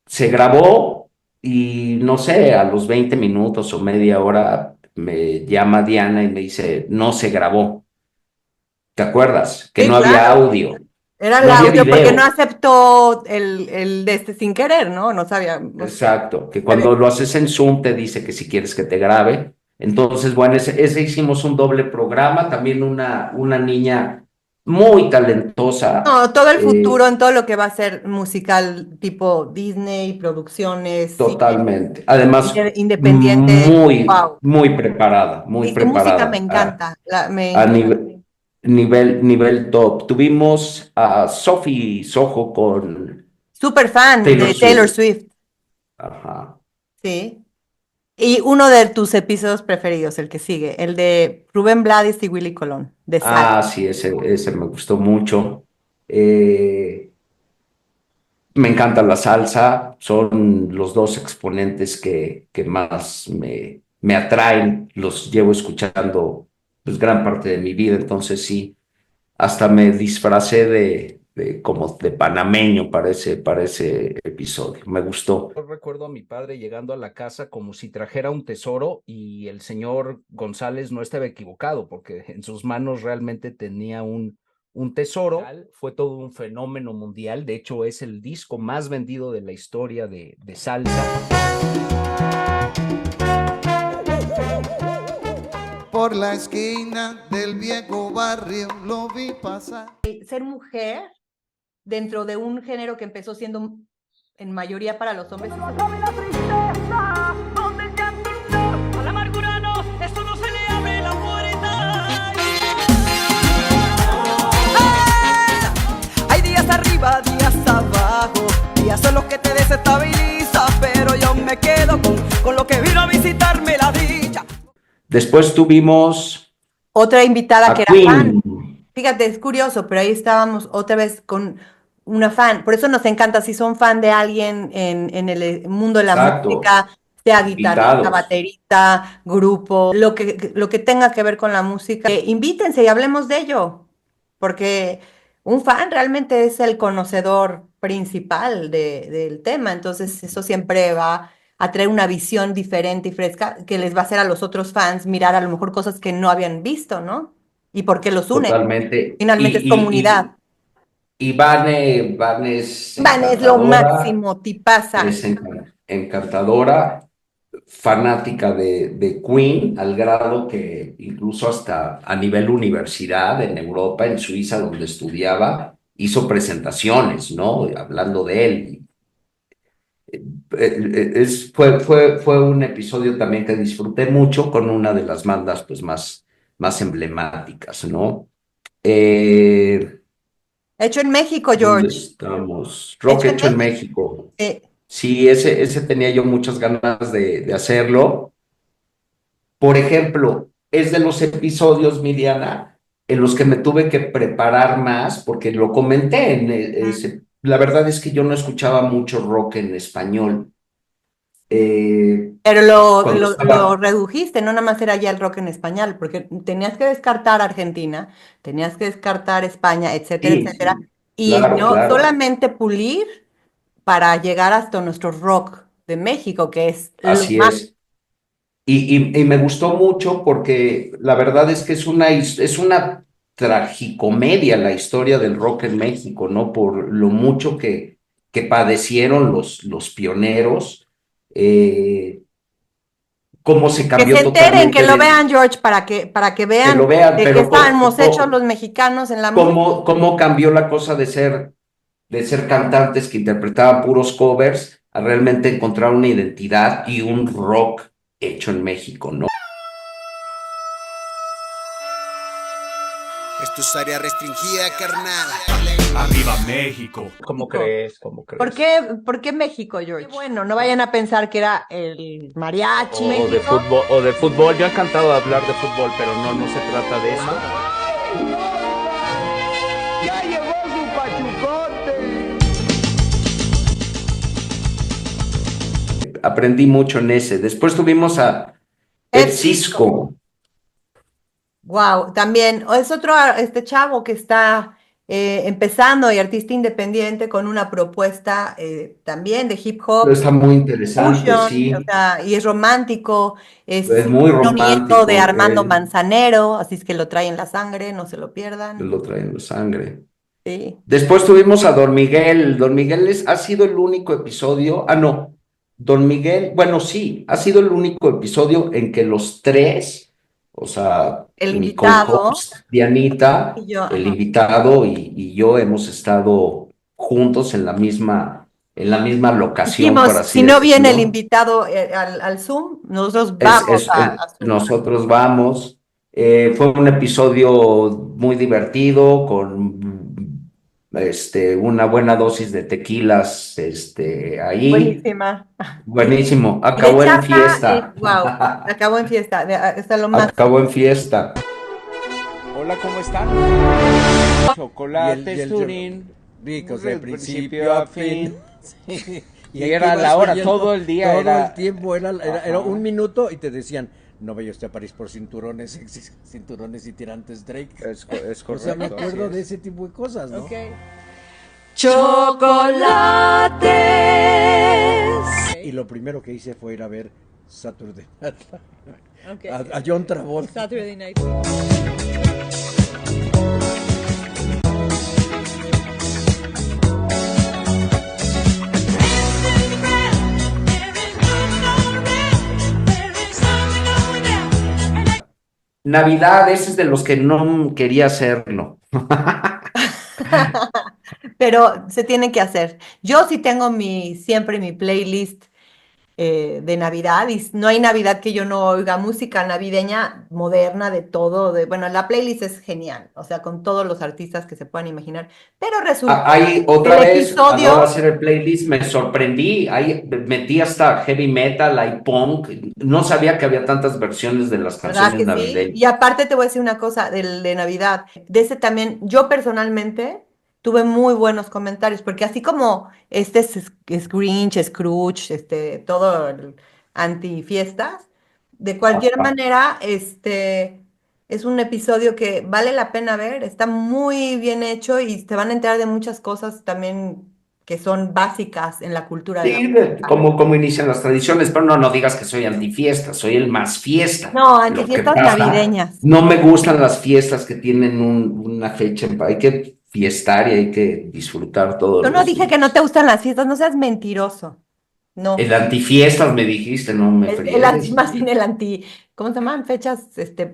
se grabó y no sé, a los 20 minutos o media hora me llama Diana y me dice, no se grabó. ¿Te acuerdas? Que Sí, no había claro. audio. Era el No había audio porque video. no aceptó el de sin querer, ¿no? No sabía. Exacto, que cuando lo haces en Zoom te dice que si quieres que te grabe. Entonces, bueno, ese hicimos un doble programa, también una niña muy talentosa. No, todo el futuro en todo lo que va a ser musical tipo Disney, producciones. Totalmente. Además, independiente. Wow. muy preparada, muy Y su música preparada. me encanta. A nivel top. Tuvimos a Sophie Soho con Súper fan de Taylor Swift. Ajá. Sí. Y uno de tus episodios preferidos, el que sigue, el de Rubén Blades y Willy Colón, de Sal. Sí, ese me gustó mucho. Me encanta la salsa, son los dos exponentes que más me atraen, los llevo escuchando pues gran parte de mi vida, entonces sí, hasta me disfracé como de panameño para ese episodio, me gustó. Yo recuerdo a mi padre llegando a la casa como si trajera un tesoro y el señor González no estaba equivocado porque en sus manos realmente tenía un tesoro. Fue todo un fenómeno mundial, de hecho es el disco más vendido de la historia de salsa. Por la esquina del viejo barrio lo vi pasar. Ser mujer dentro de un género que empezó siendo en mayoría para los hombres. Hay días arriba, días abajo, días son los que te desestabilizan, pero yo me quedo con lo que vino a visitarme la dicha. Después tuvimos otra invitada que era Queen. fan. Fíjate, es curioso, pero ahí estábamos otra vez con una fan. Por eso nos encanta si son fan de alguien en el mundo de la Exacto. música, sea guitarrista, Invitados. baterista, grupo, lo que tenga que ver con la música. Invítense y hablemos de ello, porque un fan realmente es el conocedor principal del tema, entonces eso siempre va a traer una visión diferente y fresca que les va a hacer a los otros fans mirar a lo mejor cosas que no habían visto, ¿no? Y por qué los une. Totalmente. Finalmente es comunidad. Y Vane es Vane es lo encantadora, máximo, tipaza. es encantadora, fanática de Queen, al grado que incluso hasta a nivel universidad en Europa, en Suiza, donde estudiaba, hizo presentaciones, ¿no? Hablando de él. Fue un episodio también que disfruté mucho con una de las bandas pues, más emblemáticas, ¿no? Hecho en México, ¿Dónde George. estamos? Rock hecho en México. Sí, ese tenía yo muchas ganas de hacerlo. Por ejemplo, es de los episodios, Miriana, en los que me tuve que preparar más, porque lo comenté la verdad es que yo no escuchaba mucho rock en español. Pero lo redujiste, no nada más era ya el rock en español, porque tenías que descartar Argentina, tenías que descartar España, etcétera, Sí, etcétera, sí, y claro, no claro. solamente pulir para llegar hasta nuestro rock de México, que es Así lo más. es. Y me gustó mucho porque la verdad es que es una tragicomedia la historia del rock en México, ¿no? Por lo mucho que padecieron los pioneros, cómo se Que cambió se enteren, que totalmente lo vean, George, para que vean lo vean, de qué pero estábamos hechos los mexicanos en la música. cómo cambió la cosa de ser cantantes que interpretaban puros covers a realmente encontrar una identidad y un rock hecho en México, ¿no? Esto es área restringida, carnal. Arriba México. ¿Cómo crees? ¿Por qué México, George? Bueno, no vayan a pensar que era el mariachi. O de fútbol. Yo he encantado de hablar de fútbol, pero no se trata de eso. ¡Ya llegó su pachucote! Aprendí mucho en ese. Después tuvimos a Ed Cisco. Wow, también es otro chavo que está empezando y artista independiente con una propuesta también de hip hop. Está muy interesante, fusion, sí. o sea, y es romántico, es muy un nieto romántico. de Armando Manzanero, así es que lo trae en la sangre, no se lo pierdan. Lo trae en la sangre. Sí. Después tuvimos a Don Miguel. Don Miguel ha sido el único episodio. No. Don Miguel, bueno, sí, ha sido el único episodio en que los tres, o sea, El mi invitado. co-host, Dianita, Y yo, el ajá. invitado y yo hemos estado juntos en la misma locación, Dijimos, por así si no viene el decirlo. invitado al Zoom, nosotros vamos a Zoom. Nosotros vamos. Fue un episodio muy divertido con una buena dosis de tequilas ahí. Buenísima. Buenísimo. Y de Acabó en chapa, fiesta. wow, acabó en fiesta. Está lo más. Acabó en fiesta. Hola, ¿cómo están? Chocolate Turín. Ricos de principio a fin. Y era la hora, todo el día. Todo el tiempo era un minuto y te decían, No vaya usted a París por cinturones, cinturones y tirantes Drake. Es correcto. O sea, me acuerdo de ese tipo de cosas, ¿no? Okay. Chocolates. Y lo primero que hice fue ir a ver Saturday Night Live. Okay. A John Travolta. Saturday Night. Navidad, ese es de los que no quería hacerlo. Pero se tiene que hacer. Yo sí tengo siempre mi playlist de Navidad y no hay Navidad que yo no oiga música navideña moderna de todo. Bueno, la playlist es genial, o sea, con todos los artistas que se puedan imaginar. Pero resulta Ahí otra el vez, a la hora de episodio, hacer el playlist, me sorprendí. Ahí metí hasta heavy metal, hay punk. No sabía que había tantas versiones de las ¿verdad canciones que sí? navideñas. Y aparte te voy a decir una cosa de Navidad. De ese también, yo personalmente tuve muy buenos comentarios, porque así como este es Grinch, Scrooge, todo el anti-fiestas, de cualquier Ajá. manera, es un episodio que vale la pena ver, está muy bien hecho y te van a enterar de muchas cosas también que son básicas en la cultura de la Sí, música. como inician las tradiciones, pero no digas que soy antifiesta, soy el más fiesta. No, Lo que antifiestas pasa, navideñas. no me gustan las fiestas que tienen una fecha, hay que fiestar y hay que disfrutar todos Yo no los dije que días. no te gustan las fiestas, no seas mentiroso. No. El antifiestas me dijiste, no me friegues. Más bien ¿cómo se llaman? Fechas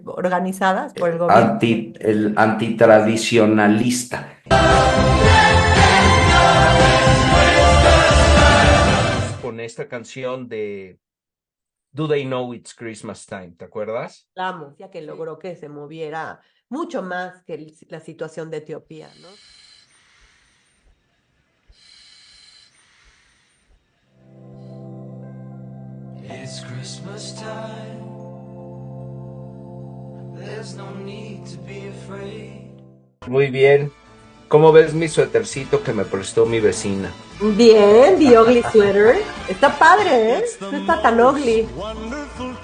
organizadas por el gobierno. El antitradicionalista. Con esta canción de Do They Know It's Christmas Time, ¿te acuerdas? La música que logró que se moviera mucho más que la situación de Etiopía, ¿no? It's Christmas time. There's no need to be afraid. Muy bien. ¿Cómo ves mi suétercito que me prestó mi vecina? Bien, The Ugly Sweater. Está padre, ¿eh? No está tan ugly.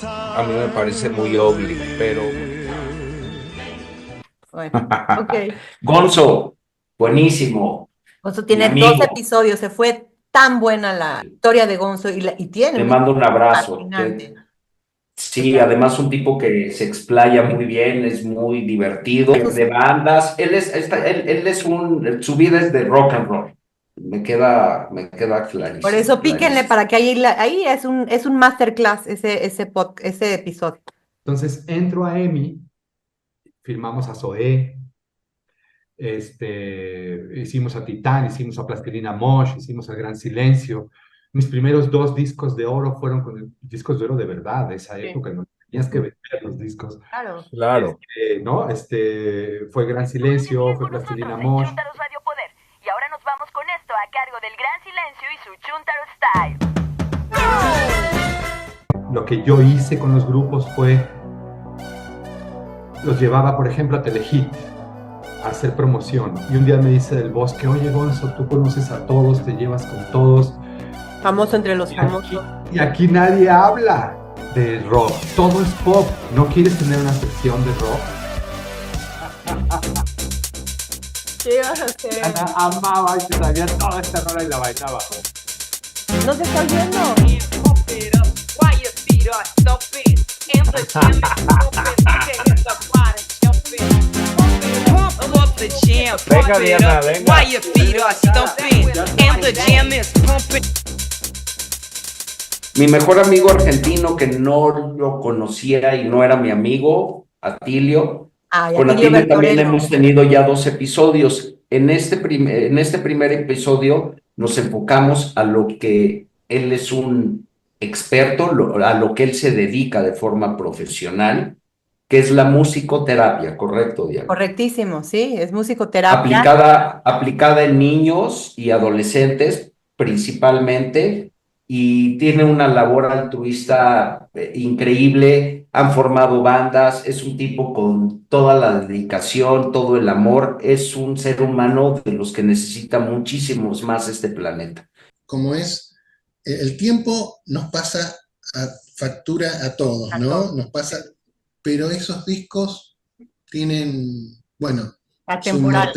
A mí me parece muy ugly, pero... Bueno, ok. Gonzo, buenísimo. Gonzo tiene Mi 2 amigo. episodios, se fue tan buena la historia de Gonzo y tiene Te un mando un abrazo. fascinante. Sí, además un tipo que se explaya muy bien, es muy divertido, de bandas. Él es su vida es de rock and roll. Me queda clarísimo. Por eso píquenle clarísimo. para que ahí es un masterclass ese episodio. Entonces entro a EMI, firmamos a Zoé, hicimos a Titán, hicimos a Plastilina Mosh, hicimos a Gran Silencio. Mis primeros 2 discos de oro fueron discos de oro de verdad, de esa época, no tenías que vender los discos. Claro. Claro. ¿No? Fue Gran Silencio, fue Plastilina Mosh. Radio Poder. Y ahora nos vamos con esto a cargo del Gran Silencio y su Chuntaro Style. Lo que yo hice con los grupos fue, los llevaba, por ejemplo, a Telehit a hacer promoción. Y un día me dice Del Bosque, oye Gonzo, tú conoces a todos, te llevas con todos. Famoso entre los famosos. Y aquí nadie habla de rock, todo es pop. ¿No quieres tener una sección de rock? ¿Qué ibas a hacer? Ana amaba y se sabía toda esta rola y la bailaba. ¿No se está oyendo? Venga, Diana, venga. Mi mejor amigo argentino que no lo conocía y no era mi amigo, Atilio. Ay, Con Atilio Atilio también Bertorello. hemos tenido ya 2 episodios. En este primer episodio nos enfocamos a lo que él es un experto, a lo que él se dedica de forma profesional, que es la musicoterapia, ¿correcto, Diana? Correctísimo, sí, es musicoterapia. Aplicada en niños y adolescentes principalmente, y tiene una labor altruista increíble. Han formado bandas, es un tipo con toda la dedicación, todo el amor, es un ser humano de los que necesita muchísimos más este planeta. Como es, el tiempo nos pasa factura a todos, ¿no? Nos pasa, pero esos discos tienen, bueno, su Atemporal.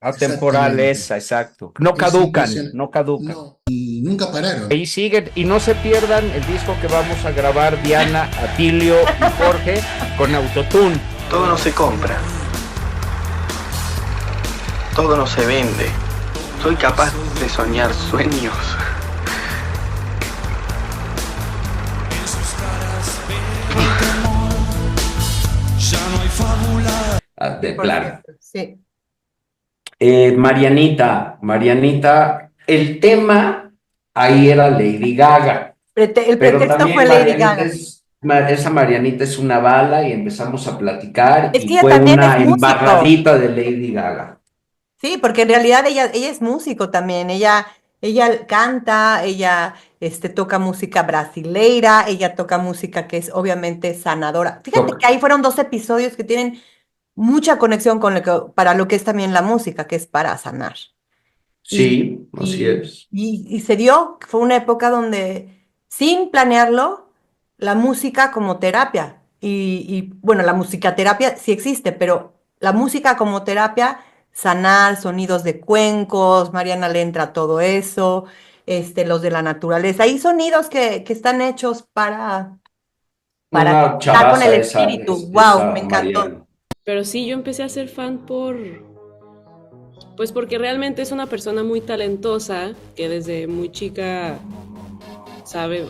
Atemporales, exacto. No Es caducan, impresionante. no caducan. Y nunca pararon. Ahí siguen, y no se pierdan el disco que vamos a grabar Diana, Atilio y Jorge con Autotune. Todo no se compra. Todo no se vende. Soy capaz de soñar sueños. Claro. Sí. Marianita, el tema ahí era Lady Gaga. El Pero pretexto también fue Lady Marianita Gaga. esa Marianita es una bala y empezamos a platicar Es que y ella fue también una es músico. embarradita de Lady Gaga. Sí, porque en realidad ella es músico también. Ella canta, ella toca música brasileira, ella toca música que es obviamente sanadora. Fíjate que ahí fueron 2 episodios que tienen mucha conexión con para lo que es también la música, que es para sanar. Sí, así es. Y se dio, fue una época donde, sin planearlo, la música como terapia, bueno, la musicaterapia sí existe, pero la música como terapia, sanar, sonidos de cuencos, Mariana le entra a todo eso, los de la naturaleza, hay sonidos que están hechos para Una estar con chavaza el esa, espíritu. Wow, esa me encantó. Mariana. Pero sí, yo empecé a ser fan pues porque realmente es una persona muy talentosa, que desde muy chica sabe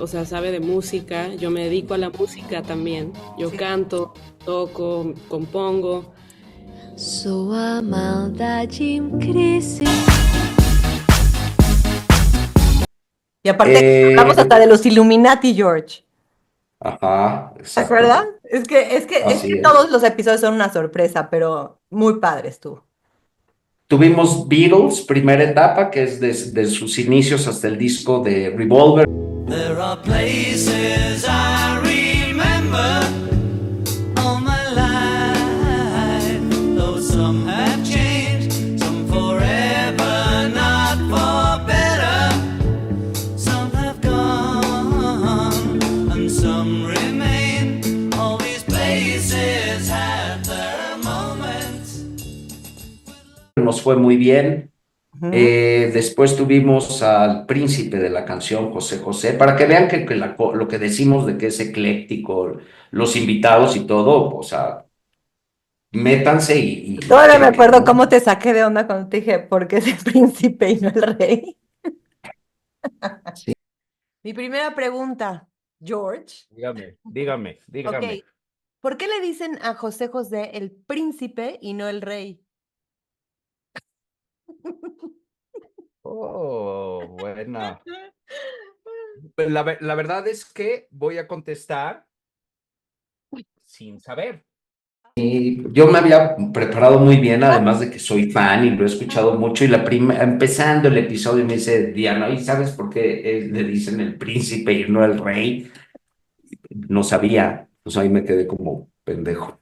de música. Yo me dedico a la música también. Yo canto, toco, compongo. Sua maldade cresce. Y aparte, hablamos hasta de los Illuminati, George. Ajá, ¿Te exacto. acuerdas? Es que Así es. todos los episodios son una sorpresa, pero muy padres tú. Tuvimos Beatles, primera etapa, que es desde sus inicios hasta el disco de Revolver. There are places I remember all my life, though some have changed, some forever, not for better. Some have gone, and some remain. All these places have their moments. Nos fue muy bien. Después tuvimos al príncipe de la canción, José José, para que vean que lo que decimos de que es ecléctico, los invitados y todo, o sea, métanse y Todavía me acuerdo cómo te saqué de onda cuando te dije, ¿por qué es el príncipe y no el rey? Sí. Mi primera pregunta, George. Dígame. Ok, ¿por qué le dicen a José José el príncipe y no el rey? Oh, buena. Pues la verdad es que voy a contestar sin saber. Y yo me había preparado muy bien, además de que soy fan y lo he escuchado mucho. Y empezando el episodio me dice Diana, ¿y sabes por qué le dicen el príncipe y no el rey? No sabía, pues ahí me quedé como pendejo.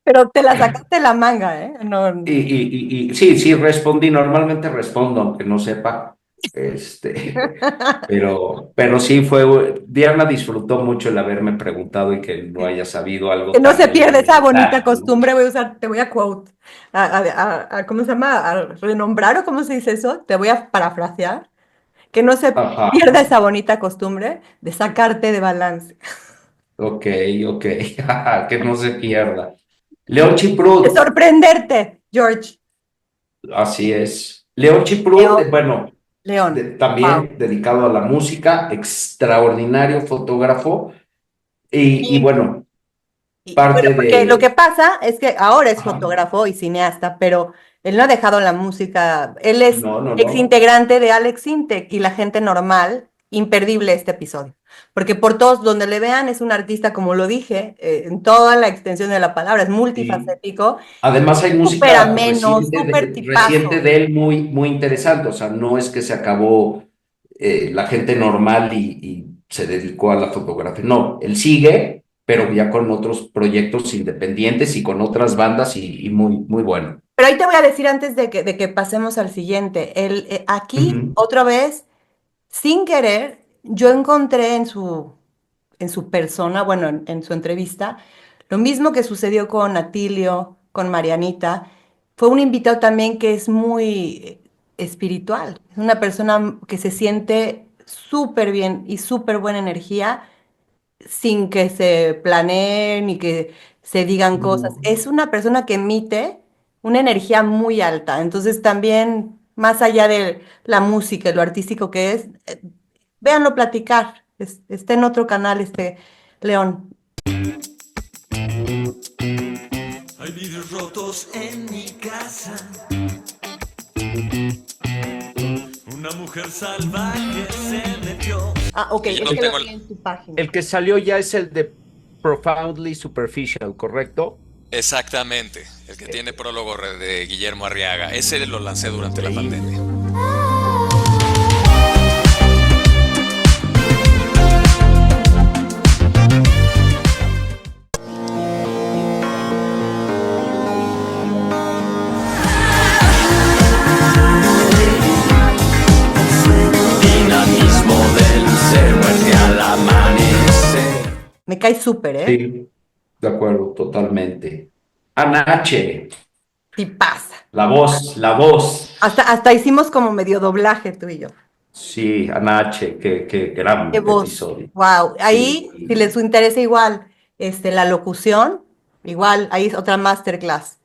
Pero te la sacaste de la manga, ¿eh? No. Y sí, respondí. Normalmente respondo, aunque no sepa. Pero sí Diana disfrutó mucho el haberme preguntado y que no haya sabido algo. Que no se tan pierda esa bonita elemental, ¿no? costumbre, te voy a quote, ¿cómo se llama? A renombrar, ¿o cómo se dice eso? Te voy a parafrasear. Que no se Ajá. pierda esa bonita costumbre de sacarte de balance. Ok, que no se pierda. León Chiprut. De sorprenderte, George. Así es. León Chiprut, bueno, León. también dedicado a la música, extraordinario fotógrafo y bueno, parte Bueno, porque de... lo que pasa es que ahora es fotógrafo y cineasta, pero él no ha dejado la música. Él es No. exintegrante de Alex Intec y la gente normal, imperdible este episodio. Porque por todos donde le vean es un artista, como lo dije, en toda la extensión de la palabra, es multifacético. Además hay música Súper ameno, súper tipazo. reciente de él muy, muy interesante, o sea, no es que se acabó la gente normal y se dedicó a la fotografía, no, él sigue, pero ya con otros proyectos independientes y con otras bandas y muy, muy bueno. Pero ahí te voy a decir antes de que pasemos al siguiente, aquí otra vez, sin querer, yo encontré en su persona, bueno, en su entrevista, lo mismo que sucedió con Atilio, con Marianita. Fue un invitado también que es muy espiritual. Es una persona que se siente súper bien y súper buena energía sin que se planee ni que se digan cosas. Es una persona que emite una energía muy alta. Entonces también, más allá de la música y lo artístico que es, véanlo platicar. Está en otro canal este León. Hay vidrios rotos en mi casa. Una mujer salvaje se metió. Ah, ok, Yo es no que tengo lo vi en tu página. El que salió ya es el de Profoundly Superficial, ¿correcto? Exactamente, el que tiene prólogo de Guillermo Arriaga. Ese lo lancé durante la pandemia. Dinamismo del ser, muerte al amanecer. Me cae súper, ¿eh? Sí, de acuerdo, totalmente. Anache, Sí pasa. la voz. Hasta hicimos como medio doblaje tú y yo. Sí, Anache, qué gran Qué voz. episodio. Wow. Ahí, Sí. si les interesa igual, la locución, igual, ahí es otra masterclass.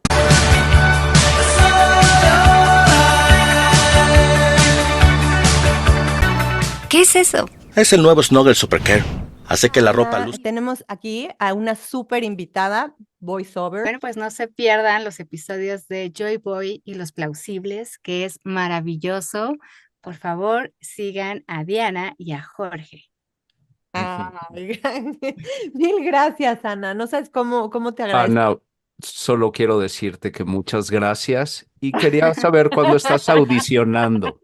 ¿Qué es eso? Es el nuevo Snuggle Supercare. Hace que la ropa luzca. Tenemos aquí a una súper invitada, voiceover. Bueno, pues no se pierdan los episodios de Joy Boy y Los Plausibles, que es maravilloso. Por favor, sigan a Diana y a Jorge. Ay, mil gracias, Ana. No sabes cómo te agradezco. Ana, solo quiero decirte que muchas gracias y quería saber cuándo estás audicionando.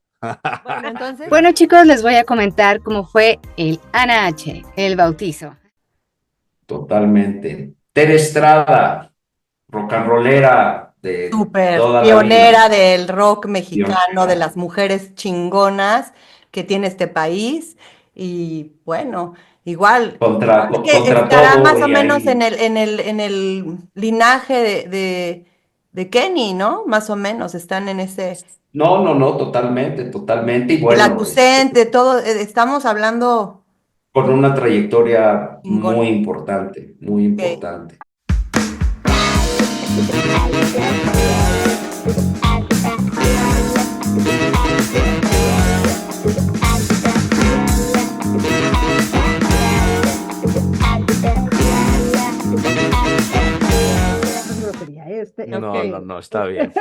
Bueno, entonces. Bueno, chicos, les voy a comentar cómo fue el Ana H, el bautizo. Totalmente. Tere Estrada, rock and rollera de Súper toda la pionera vida. del rock mexicano, Pionera. de las mujeres chingonas que tiene este país. Y bueno, igual, Contra creo que estará todo más o y menos ahí. en el linaje de Kenny, ¿no? Más o menos están en ese. No, totalmente. Y El bueno, Atusente, todo, estamos hablando. con una trayectoria Chingón. muy importante, muy importante. No, está bien.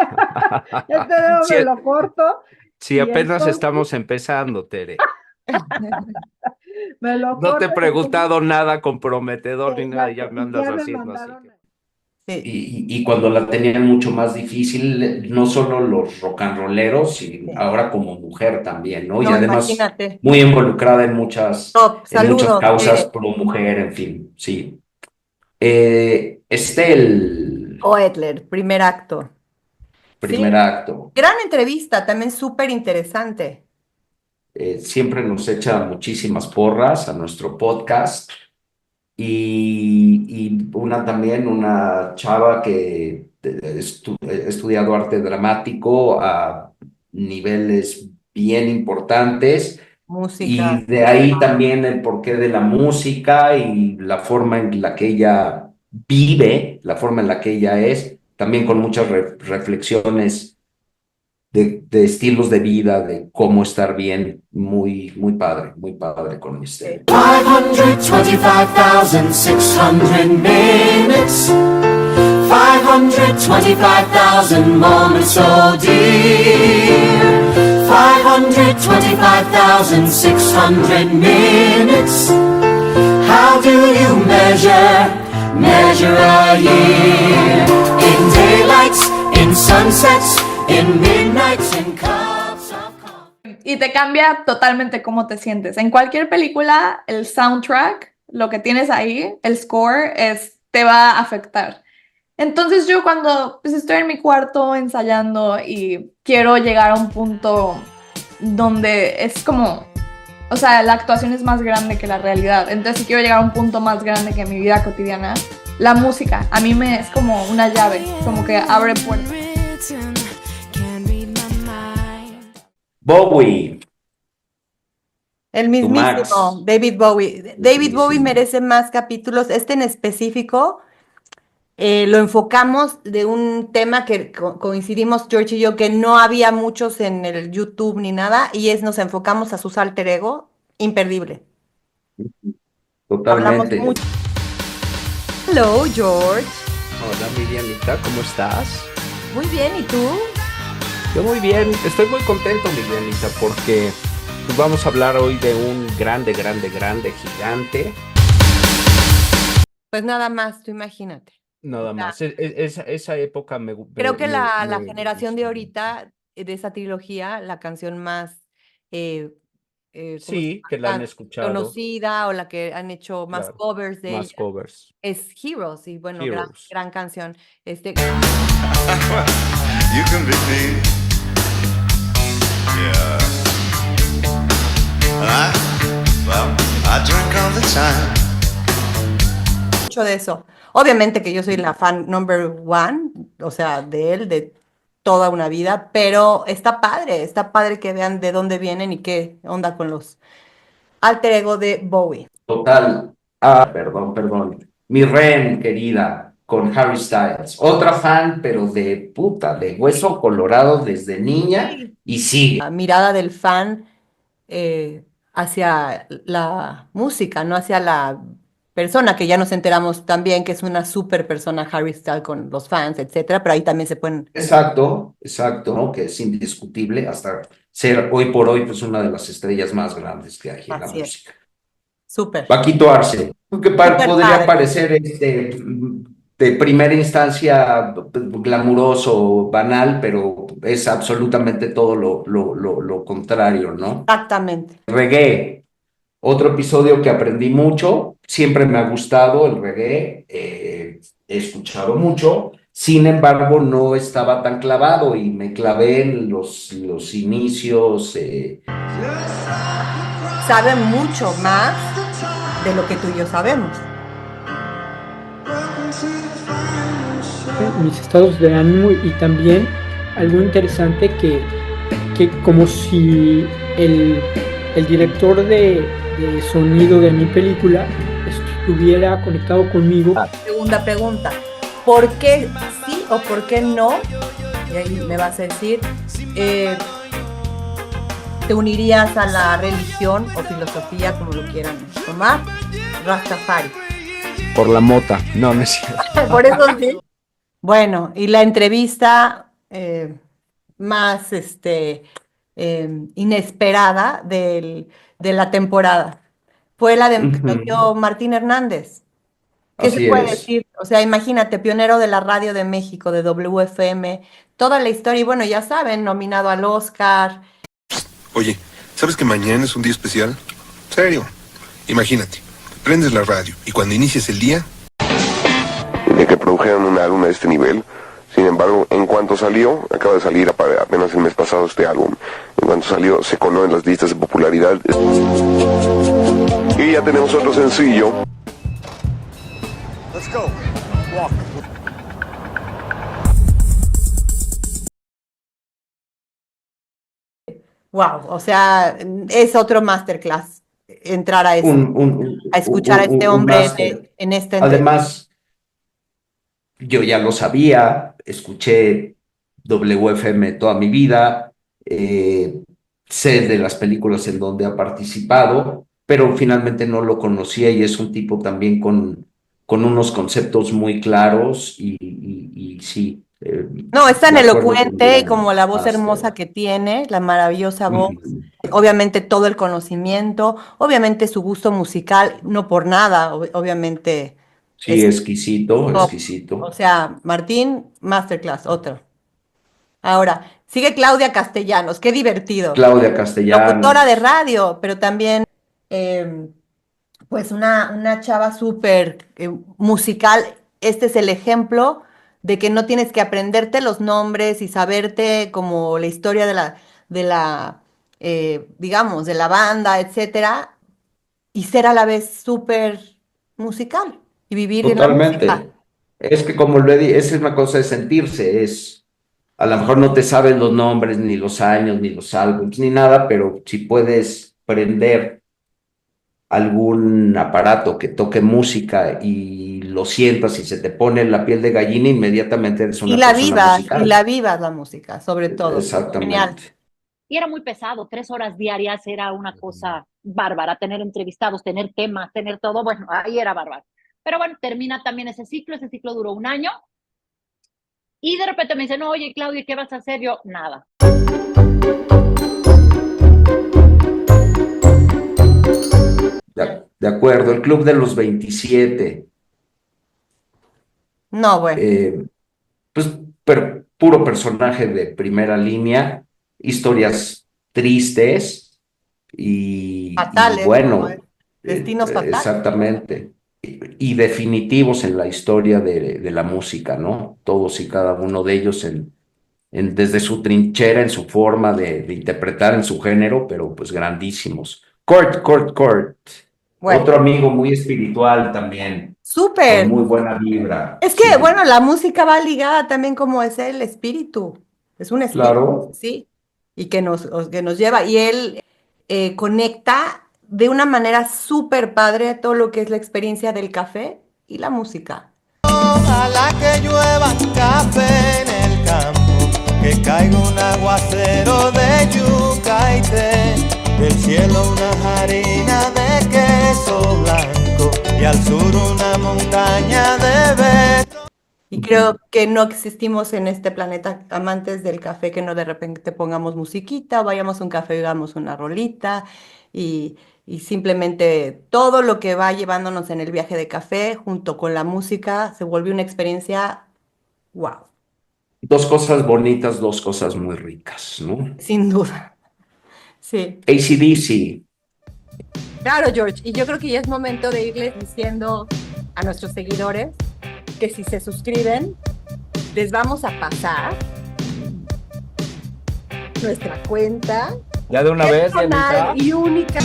Me lo corto. Si apenas estamos empezando, Tere. Me lo No te he corto. preguntado nada comprometedor ni nada, y ya me andas haciendo así. Y cuando la tenían mucho más difícil, no solo los rock and rolleros, sino ahora como mujer también, ¿no? Y No, además imagínate. muy involucrada en muchas Saludos, causas pro mujer, en fin, sí. Estel, Oetler, primer acto. primer acto. Gran entrevista, también súper interesante. Siempre nos echa muchísimas porras a nuestro podcast. Y una chava que ha estudiado arte dramático a niveles bien importantes. Música. Y de ahí también el porqué de la música y la forma en la que ella vive, la forma en la que ella es, también con muchas reflexiones de estilos de vida, de cómo estar bien, muy padre con este. 525,600 minutes, 525,000 moments, oh dear. 525,600 minutes. How do you measure a year? In daylights, in sunsets, in midnights, in cups of coffee. Y te cambia totalmente cómo te sientes. En cualquier película, el soundtrack, lo que tienes ahí, el score, te va a afectar. Entonces yo cuando estoy en mi cuarto ensayando y quiero llegar a un punto donde es como, o sea, la actuación es más grande que la realidad. Entonces, si quiero llegar a un punto más grande que mi vida cotidiana, la música a mí me es como una llave, como que abre puertas. Bowie, El tu Max. mismísimo David Bowie. David Bowie merece más capítulos. Este en específico lo enfocamos de un tema que coincidimos George y yo, que no había muchos en el YouTube ni nada, y nos enfocamos a sus alter ego, imperdible. Hablamos Totalmente. mucho. Hello, George. Hola, Miriamita, ¿cómo estás? Muy bien, ¿y tú? Yo muy bien, estoy muy contento, Miriamita, porque pues, vamos a hablar hoy de un grande, gigante. Pues nada más, tú imagínate. Nada más. Esa época Creo que la me generación de gusta. ahorita, de esa trilogía, la canción más ¿cómo se Sí, que la han llama? escuchado. Conocida, o la que han hecho más Claro, covers de más ella, covers. es Heroes, y bueno, Heroes. gran canción. You can be me. Yeah. I drink all the time. Mucho de eso. Obviamente que yo soy la fan number one, o sea, de él, de toda una vida, pero está padre que vean de dónde vienen y qué onda con los alter ego de Bowie. Total. Perdón. Mi Ren, querida, con Harry Styles. Otra fan, pero de hueso colorado desde niña y sigue. La mirada del fan hacia la música, no hacia la persona, que ya nos enteramos también que es una super persona Harry Styles con los fans, etcétera, pero ahí también se pueden... Exacto, ¿no? Que es indiscutible hasta ser hoy por hoy pues una de las estrellas más grandes que hay en la Así es. música. Súper. Paquito Arce, que Súper podría padre. parecer de primera instancia glamuroso, banal, pero es absolutamente todo lo contrario, ¿no? Exactamente. Reggae, otro episodio que aprendí mucho, siempre me ha gustado el reggae, he escuchado mucho, sin embargo no estaba tan clavado y me clavé en los inicios. Sabe mucho más de lo que tú y yo sabemos. Mis estados de ánimo y también algo interesante que como si el director de sonido de mi película estuviera conectado conmigo. Segunda pregunta, ¿por qué sí o por qué no? Y ahí me vas a decir, ¿te unirías a la religión o filosofía, como lo quieran tomar? Rastafari. Por la mota. No es cierto. Por eso sí. Bueno, y la entrevista más inesperada de la temporada fue la de Antonio Martín Hernández. ¿Qué se Así puede es. decir? O sea, imagínate, pionero de la radio de México, de WFM, toda la historia, y bueno, ya saben, nominado al Oscar. Oye, ¿sabes que mañana es un día especial? ¿Serio? Imagínate, prendes la radio y cuando inicies el día... De que produjeran un álbum de este nivel. Sin embargo, en cuanto salió, acaba de salir apenas el mes pasado este álbum, en cuanto salió se coló en las listas de popularidad. Y ya tenemos otro sencillo. Let's go. Walk. Wow, o sea, es otro masterclass entrar a eso, a escuchar a este hombre máster. en esta entrevista. Además, yo ya lo sabía, escuché WFM toda mi vida, sé de las películas en donde ha participado, pero finalmente no lo conocía y es un tipo también con unos conceptos muy claros y sí. No, es tan de acuerdo elocuente y contigo, como la voz máster. hermosa que tiene, la maravillosa voz, Ujú. obviamente todo el conocimiento, obviamente su gusto musical, no por nada, obviamente. Sí, exquisito, top. exquisito. O sea, Martín, masterclass, otro. Ahora, sigue Claudia Castellanos, qué divertido. Claudia Castellanos. Locutora de radio, pero también pues una chava súper musical. Este es el ejemplo de que no tienes que aprenderte los nombres y saberte como la historia de la digamos, de la banda, etcétera, y ser a la vez súper musical y vivir en la música. Totalmente. Es que como lo he dicho, esa es una cosa de sentirse, a lo mejor no te sabes los nombres, ni los años, ni los álbumes, ni nada, pero si puedes prender algún aparato que toque música y lo sientas y se te pone la piel de gallina, inmediatamente eres una persona musical. Y la vivas la música, sobre todo. Genial. Exactamente. Y era muy pesado, 3 horas diarias era una cosa bárbara, tener entrevistados, tener temas, tener todo, bueno, ahí era bárbaro. Pero bueno, termina también ese ciclo duró 1 año, y de repente me dicen, no, oye, Claudia, ¿qué vas a hacer? Yo, nada. De acuerdo, el Club de los 27. No, bueno. Pues, pero puro personaje de primera línea, historias tristes y Fatales, bueno, ¿no? Destinos fatales. exactamente, y definitivos en la historia de la música, ¿no? Todos y cada uno de ellos desde su trinchera, en su forma de interpretar en su género, pero pues grandísimos. Kurt. Bueno. Otro amigo muy espiritual también. Súper. Con muy buena vibra. Es que, Sí. bueno, la música va ligada también como es el espíritu. Es un espíritu, Claro. sí. Y que nos lleva. Y él conecta de una manera súper padre todo lo que es la experiencia del café y la música. Ojalá que llueva café en el campo, que caiga un aguacero de yuca y té, del cielo una harina de queso blanco y al sur una montaña de besos. Y creo que no existimos en este planeta amantes del café que no de repente pongamos musiquita, o vayamos a un café y hagamos una rolita y simplemente todo lo que va llevándonos en el viaje de café junto con la música se vuelve una experiencia wow. 2 cosas bonitas, 2 cosas muy ricas, ¿no? Sin duda. Sí. AC/DC. Claro, George. Y yo creo que ya es momento de irles diciendo a nuestros seguidores que si se suscriben, les vamos a pasar nuestra cuenta. Ya de una vez, personal y única.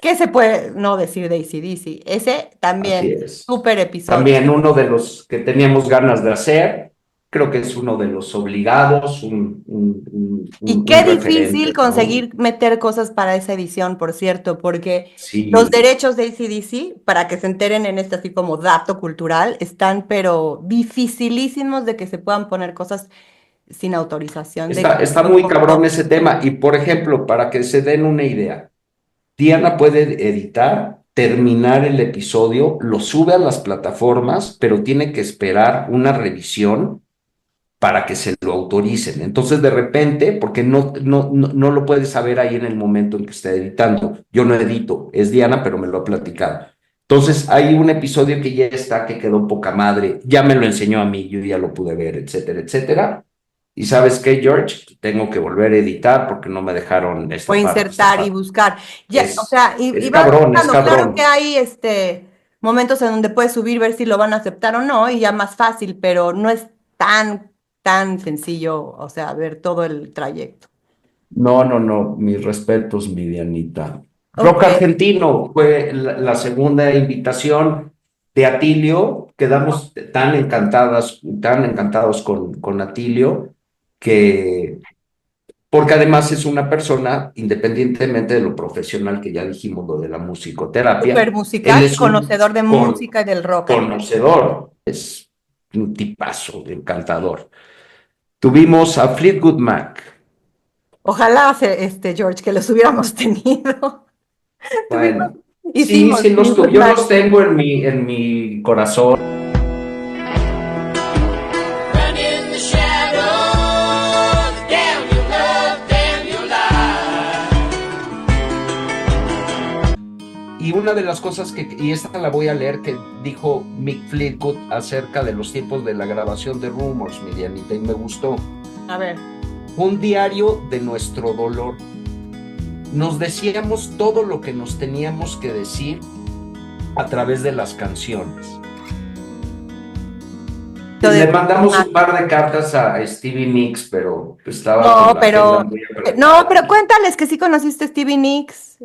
¿Qué se puede no decir de AC/DC? Ese también, súper episodio. También uno de los que teníamos ganas de hacer. Creo que es uno de los obligados. Y qué difícil referente, conseguir meter cosas para esa edición, por cierto, porque Sí. los derechos de AC/DC, para que se enteren en este así como dato cultural, están pero dificilísimos de que se puedan poner cosas sin autorización. Está muy cabrón ese tema. Y por ejemplo, para que se den una idea, Diana puede editar, terminar el episodio, lo sube a las plataformas, pero tiene que esperar una revisión para que se lo autoricen. Entonces, de repente, porque no lo puedes saber ahí en el momento en que está editando. Yo no edito, es Diana, pero me lo ha platicado. Entonces, hay un episodio que ya está, que quedó poca madre, ya me lo enseñó a mí, yo ya lo pude ver, etcétera, etcétera. Y ¿sabes qué, George? Tengo que volver a editar porque no me dejaron O insertar y buscar. Ya, Es- o sea, y es vas cabrón, buscando. es cabrón. Claro que hay momentos en donde puedes subir, ver si lo van a aceptar o no, y ya más fácil, pero no es tan sencillo, o sea, ver todo el trayecto. No, mis respetos, mi Dianita. Rock Argentino fue la segunda invitación de Atilio. Quedamos tan encantados con Atilio, porque además es una persona, independientemente de lo profesional que ya dijimos, lo de la musicoterapia. Súper musical, él es un conocedor de música y del rock. conocedor, es un tipazo, encantador. Tuvimos a Fleetwood Mac. Ojalá, George, que los hubiéramos tenido. Bueno, Hicimos sí, Fleetwood yo Mac. los tengo en mi corazón. Y una de las cosas y esta la voy a leer, que dijo Mick Fleetwood acerca de los tiempos de la grabación de Rumors, mi Dianita, y me gustó. A ver. Un diario de nuestro dolor. Nos decíamos todo lo que nos teníamos que decir a través de las canciones. de- Le mandamos un par de cartas a Stevie Nicks, pero estaba No, con la agenda pero, muy no, apretada. pero cuéntales que sí conociste a Stevie Nicks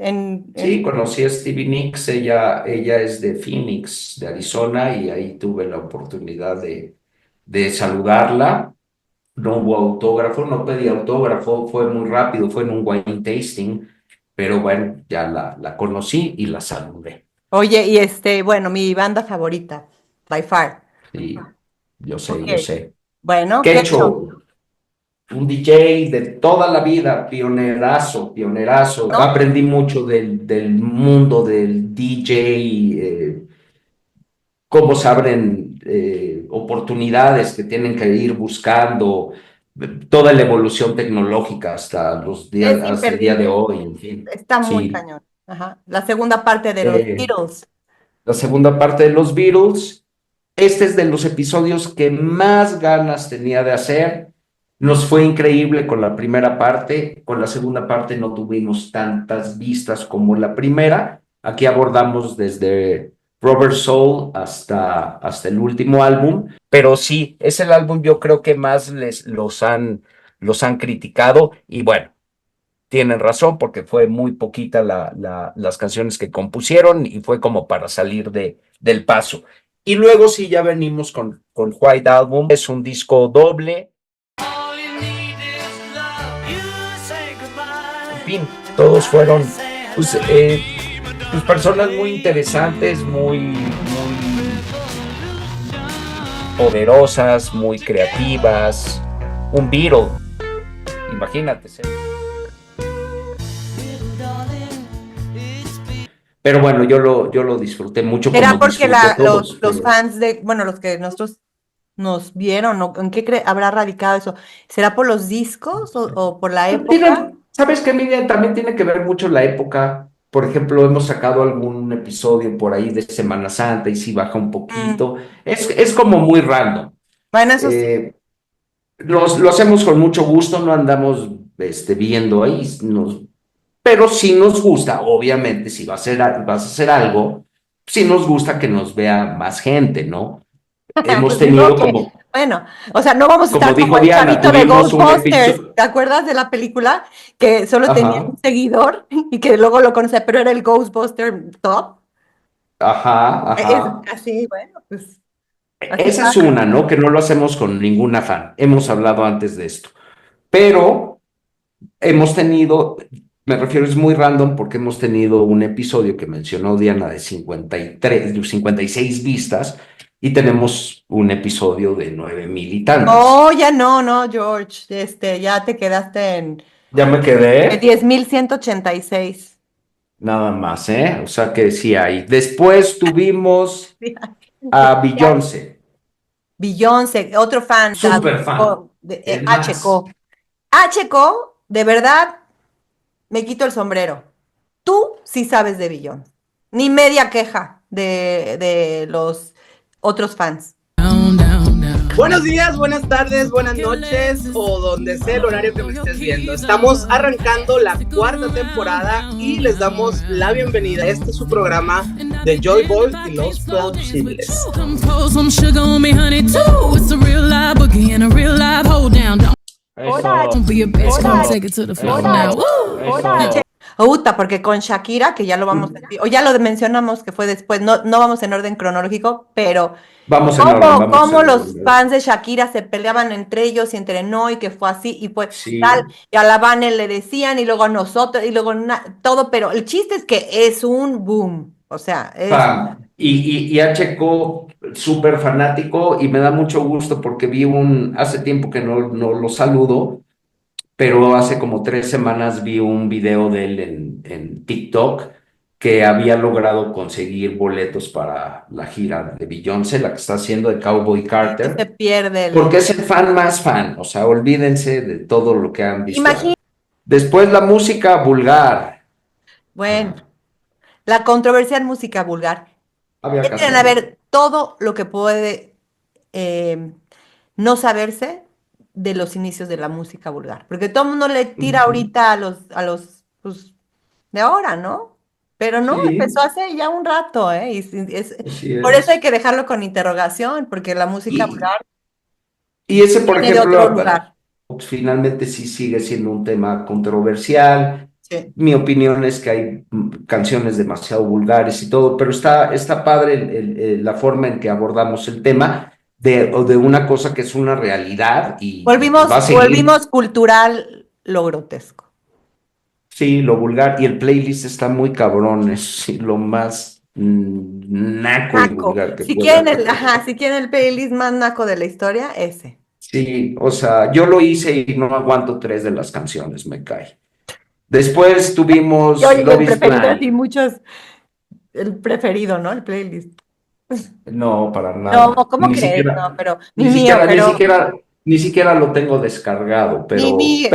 Sí, conocí a Stevie Nicks, ella es de Phoenix, de Arizona, y ahí tuve la oportunidad de saludarla. No hubo autógrafo, no pedí autógrafo, fue muy rápido, fue en un wine tasting, pero bueno, ya la conocí y la saludé. Oye, y bueno, mi banda favorita, by far. Sí, yo sé, Ok. yo sé. Bueno, Quecho, un DJ de toda la vida, pionerazo, pionerazo. ¿no? Aprendí mucho del mundo del DJ, cómo se abren oportunidades que tienen que ir buscando, toda la evolución tecnológica Es hasta el día de imperdible. hoy, en fin. Está muy Sí. cañón. Ajá. La segunda parte de los Beatles. La segunda parte de los Beatles. Este es de los episodios que más ganas tenía de hacer. Nos fue increíble con la primera parte. Con la segunda parte no tuvimos tantas vistas como la primera. Aquí abordamos desde Rubber Soul hasta el último álbum. Pero sí, es el álbum yo creo que más los han criticado. Y bueno, tienen razón porque fue muy poquita las canciones que compusieron y fue como para salir del paso. Y luego sí, ya venimos con White Album. Es un disco doble. En fin, todos fueron pues, personas muy interesantes, muy poderosas, muy creativas. Un Beatle, imagínate. Pero bueno, yo lo disfruté mucho ¿Será como porque disfruto todos. los fans bueno, los que nosotros nos vieron, o en qué habrá radicado eso? ¿Será por los discos o por la época? ¿Sabes qué, Miriam? También tiene que ver mucho la época. Por ejemplo, hemos sacado algún episodio por ahí de Semana Santa y sí baja un poquito. Es como muy random. Bueno, eso sí. Lo hacemos con mucho gusto, no andamos viendo ahí, pero sí nos gusta, obviamente, si vas a hacer algo, sí nos gusta que nos vea más gente, ¿no? Hemos Pues tenido digo que, como, bueno, o sea, no vamos a como estar como dijo el Diana, chavito de tuvimos un Ghostbusters. episodio. ¿Te acuerdas de la película? Que solo tenía Ajá, un seguidor y que luego lo conocía, pero era el Ghostbuster top. ajá, Es ajá. así, bueno, pues así Esa es pasa. una, ¿no? Que no lo hacemos con ningún afán. Hemos hablado antes de esto. Pero hemos tenido, me refiero, es muy random porque hemos tenido un episodio que mencionó Diana de 56 vistas y tenemos un episodio de 9,000 y tantas. No, ya no, George. Ya te quedaste en Ya me quedé, 10,186. nada más, ¿eh? O sea que sí hay. Después tuvimos a Beyoncé, Beyoncé, otro fan, super fan. Es más, HCO. HCO, de verdad, me quito el sombrero. Tú sí sabes de Beyoncé. Ni media queja de los otros fans. Buenos días, buenas tardes, buenas noches o donde sea el horario que me estés viendo. Estamos arrancando la cuarta temporada y les damos la bienvenida. Este es su programa de Joy Boy y los Plausibles. Uta, porque con Shakira, que ya lo vamos a decir, o ya lo mencionamos que fue después, no vamos en orden cronológico, pero vamos en orden, vamos cómo en los orden. fans de Shakira se peleaban entre ellos y entre no, y que fue así, y fue Sí. tal, y a la Vane le decían, y luego a nosotros, y luego todo, pero el chiste es que es un boom, o sea, es... Fan. Y HCO, súper fanático, y me da mucho gusto porque hace tiempo que no lo saludo, pero hace como 3 semanas vi un video de él en TikTok que había logrado conseguir boletos para la gira de Beyoncé, la que está haciendo de Cowboy se Carter, pierde porque es el fan más fan, o sea, olvídense de todo lo que han visto. Imagínate. Después la música vulgar. Bueno, la controversial música vulgar. Había que Quieren hacerlo. ver todo lo que puede no saberse de los inicios de la música vulgar, porque todo el mundo le tira ahorita a los pues, de ahora, ¿no? Pero no, Sí, empezó hace ya un rato, ¿eh? así Por eso hay es. que dejarlo con interrogación, porque la música Y, vulgar y ese, por viene de otro ejemplo, lugar. pues, finalmente sí sigue siendo un tema controversial. Sí. Mi opinión es que hay canciones demasiado vulgares y todo, pero está padre la forma en que abordamos el tema o de una cosa que es una realidad y pues va a seguir. Volvimos cultural lo grotesco. Sí, lo vulgar y el playlist está muy cabrón, es sí, lo más naco y Naco. vulgar que Si puede quieren haber. si quieren el playlist más naco de la historia, ese. Sí, o sea, yo lo hice y no aguanto 3 de las canciones, me cae. Después Yo, tuvimos y Love el is preferido, Blind. sí, muchos, el preferido, ¿no? El playlist. No, para No, nada. ¿cómo crees? No, pero, Ni ni mío, siquiera, ni pero, siquiera, ni siquiera lo tengo descargado, ni mío,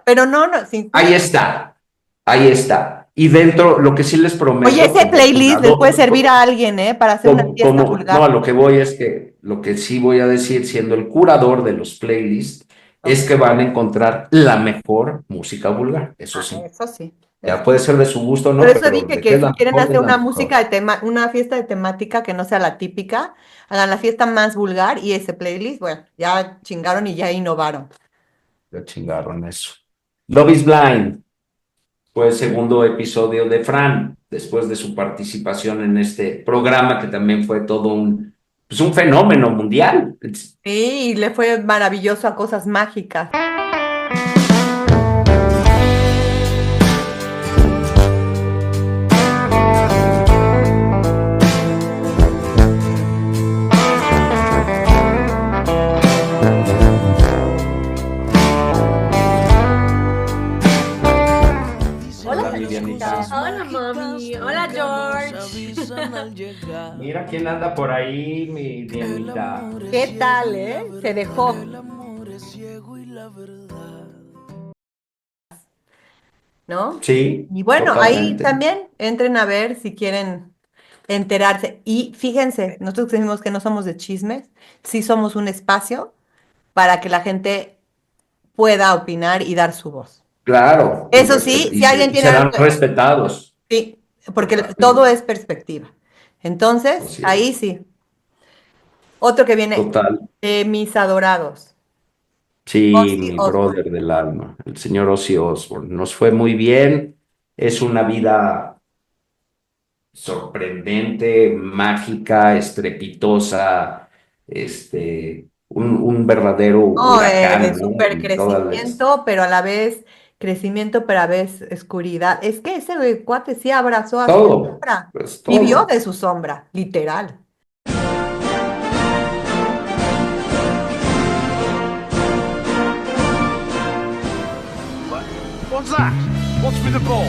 pero no, sin ahí culpa. está, ahí está. Y dentro, lo que sí les Oye, prometo ese como playlist les puede curador, servir a alguien, ¿eh? Para hacer una fiesta no, a vulgar. lo que voy es que lo que sí voy a decir, siendo el curador de los playlists, es que van a encontrar la mejor música vulgar, eso sí. Eso sí. Ya puede ser de su gusto o Por no, eso pero dije de que que es si la quieren mejor, hacer es la una mejor. una fiesta de temática que no sea la típica, hagan la fiesta más vulgar y ese playlist, bueno, ya chingaron y ya innovaron. Ya chingaron eso. Love is Blind fue el segundo episodio de Fran, después de su participación en este programa que también fue todo pues un fenómeno mundial. Sí, y le fue maravilloso a Cosas Mágicas. Hola, Vivianita. Hola, mami. Hola, George. Mira quién anda por ahí, mi Dianita. ¿Qué tal, Se dejó. ¿No? Sí, Y bueno, ahí totalmente. también entren a ver si quieren enterarse. Y fíjense, nosotros que decimos que no somos de chismes, sí somos un espacio para que la gente pueda opinar y dar su voz. Claro, Eso sí, si alguien y tiene algo serán respetados. sí, porque todo es perspectiva. Entonces, Así ahí es. sí. Otro que viene Total. de mis adorados, Sí, Ozzy mi Osbourne. brother del alma, el señor Ozzy Osbourne. Nos fue muy bien. Es una vida sorprendente, mágica, estrepitosa, un verdadero No, de huracán, ¿no? súper En todas las... crecimiento, pero a la vez crecimiento, pero a la vez oscuridad. Es que ese cuate sí abrazó a su Todo, sombra, pues vivió todo. de su sombra, literal. What's that? What's with the ball?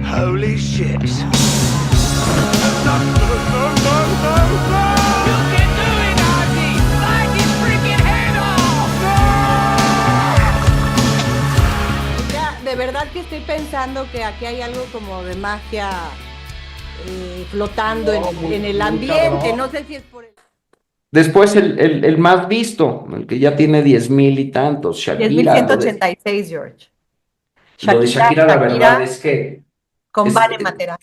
Holy shit. No, no, no, no, no! You can do it, Ozzy! Bite his freaking head off! Ya, de verdad que estoy pensando que aquí hay algo como de magia flotando en el muy ambiente. cabrón. No sé si es por el Después el más visto, el que ya tiene 10,000 y tantos, Shakira. 10,186, George. Lo de Shakira, la verdad es que con es- Vane Matera.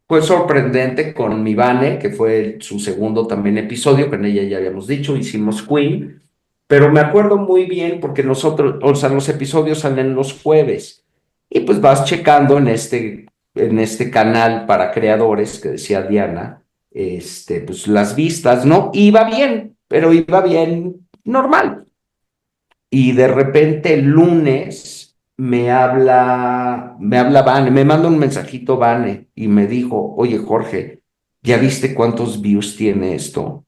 fue sorprendente con mi Vane, que fue su segundo también episodio, que en ella ya habíamos dicho, hicimos Queen, pero me acuerdo muy bien porque nosotros, o sea, los episodios salen los jueves y pues vas checando en este canal para creadores que decía Diana, pues las vistas, ¿no? Iba bien, pero iba bien normal. Y de repente el lunes me habla Vane, me manda un mensajito Vane y me dijo, oye Jorge, ¿ya viste cuántos views tiene esto?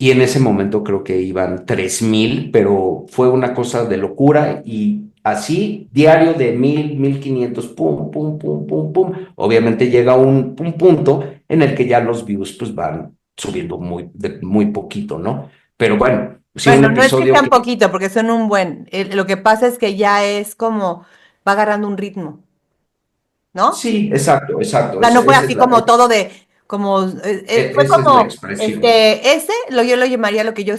Y en ese momento creo que iban 3,000, pero fue una cosa de locura y así, diario de 1,000, 1,500, pum, pum, pum, pum, pum. Obviamente llega un punto en el que ya los views pues van subiendo muy poquito, ¿no? Pero bueno, sí, un Bueno, no es que episodio tan que poquito, porque son un buen. Lo que pasa es que ya es como, va agarrando un ritmo, ¿no? sí, exacto, exacto. O sea, no fue Esa es así como todo de, como, fue esa es la como, expresión. yo lo llamaría lo que yo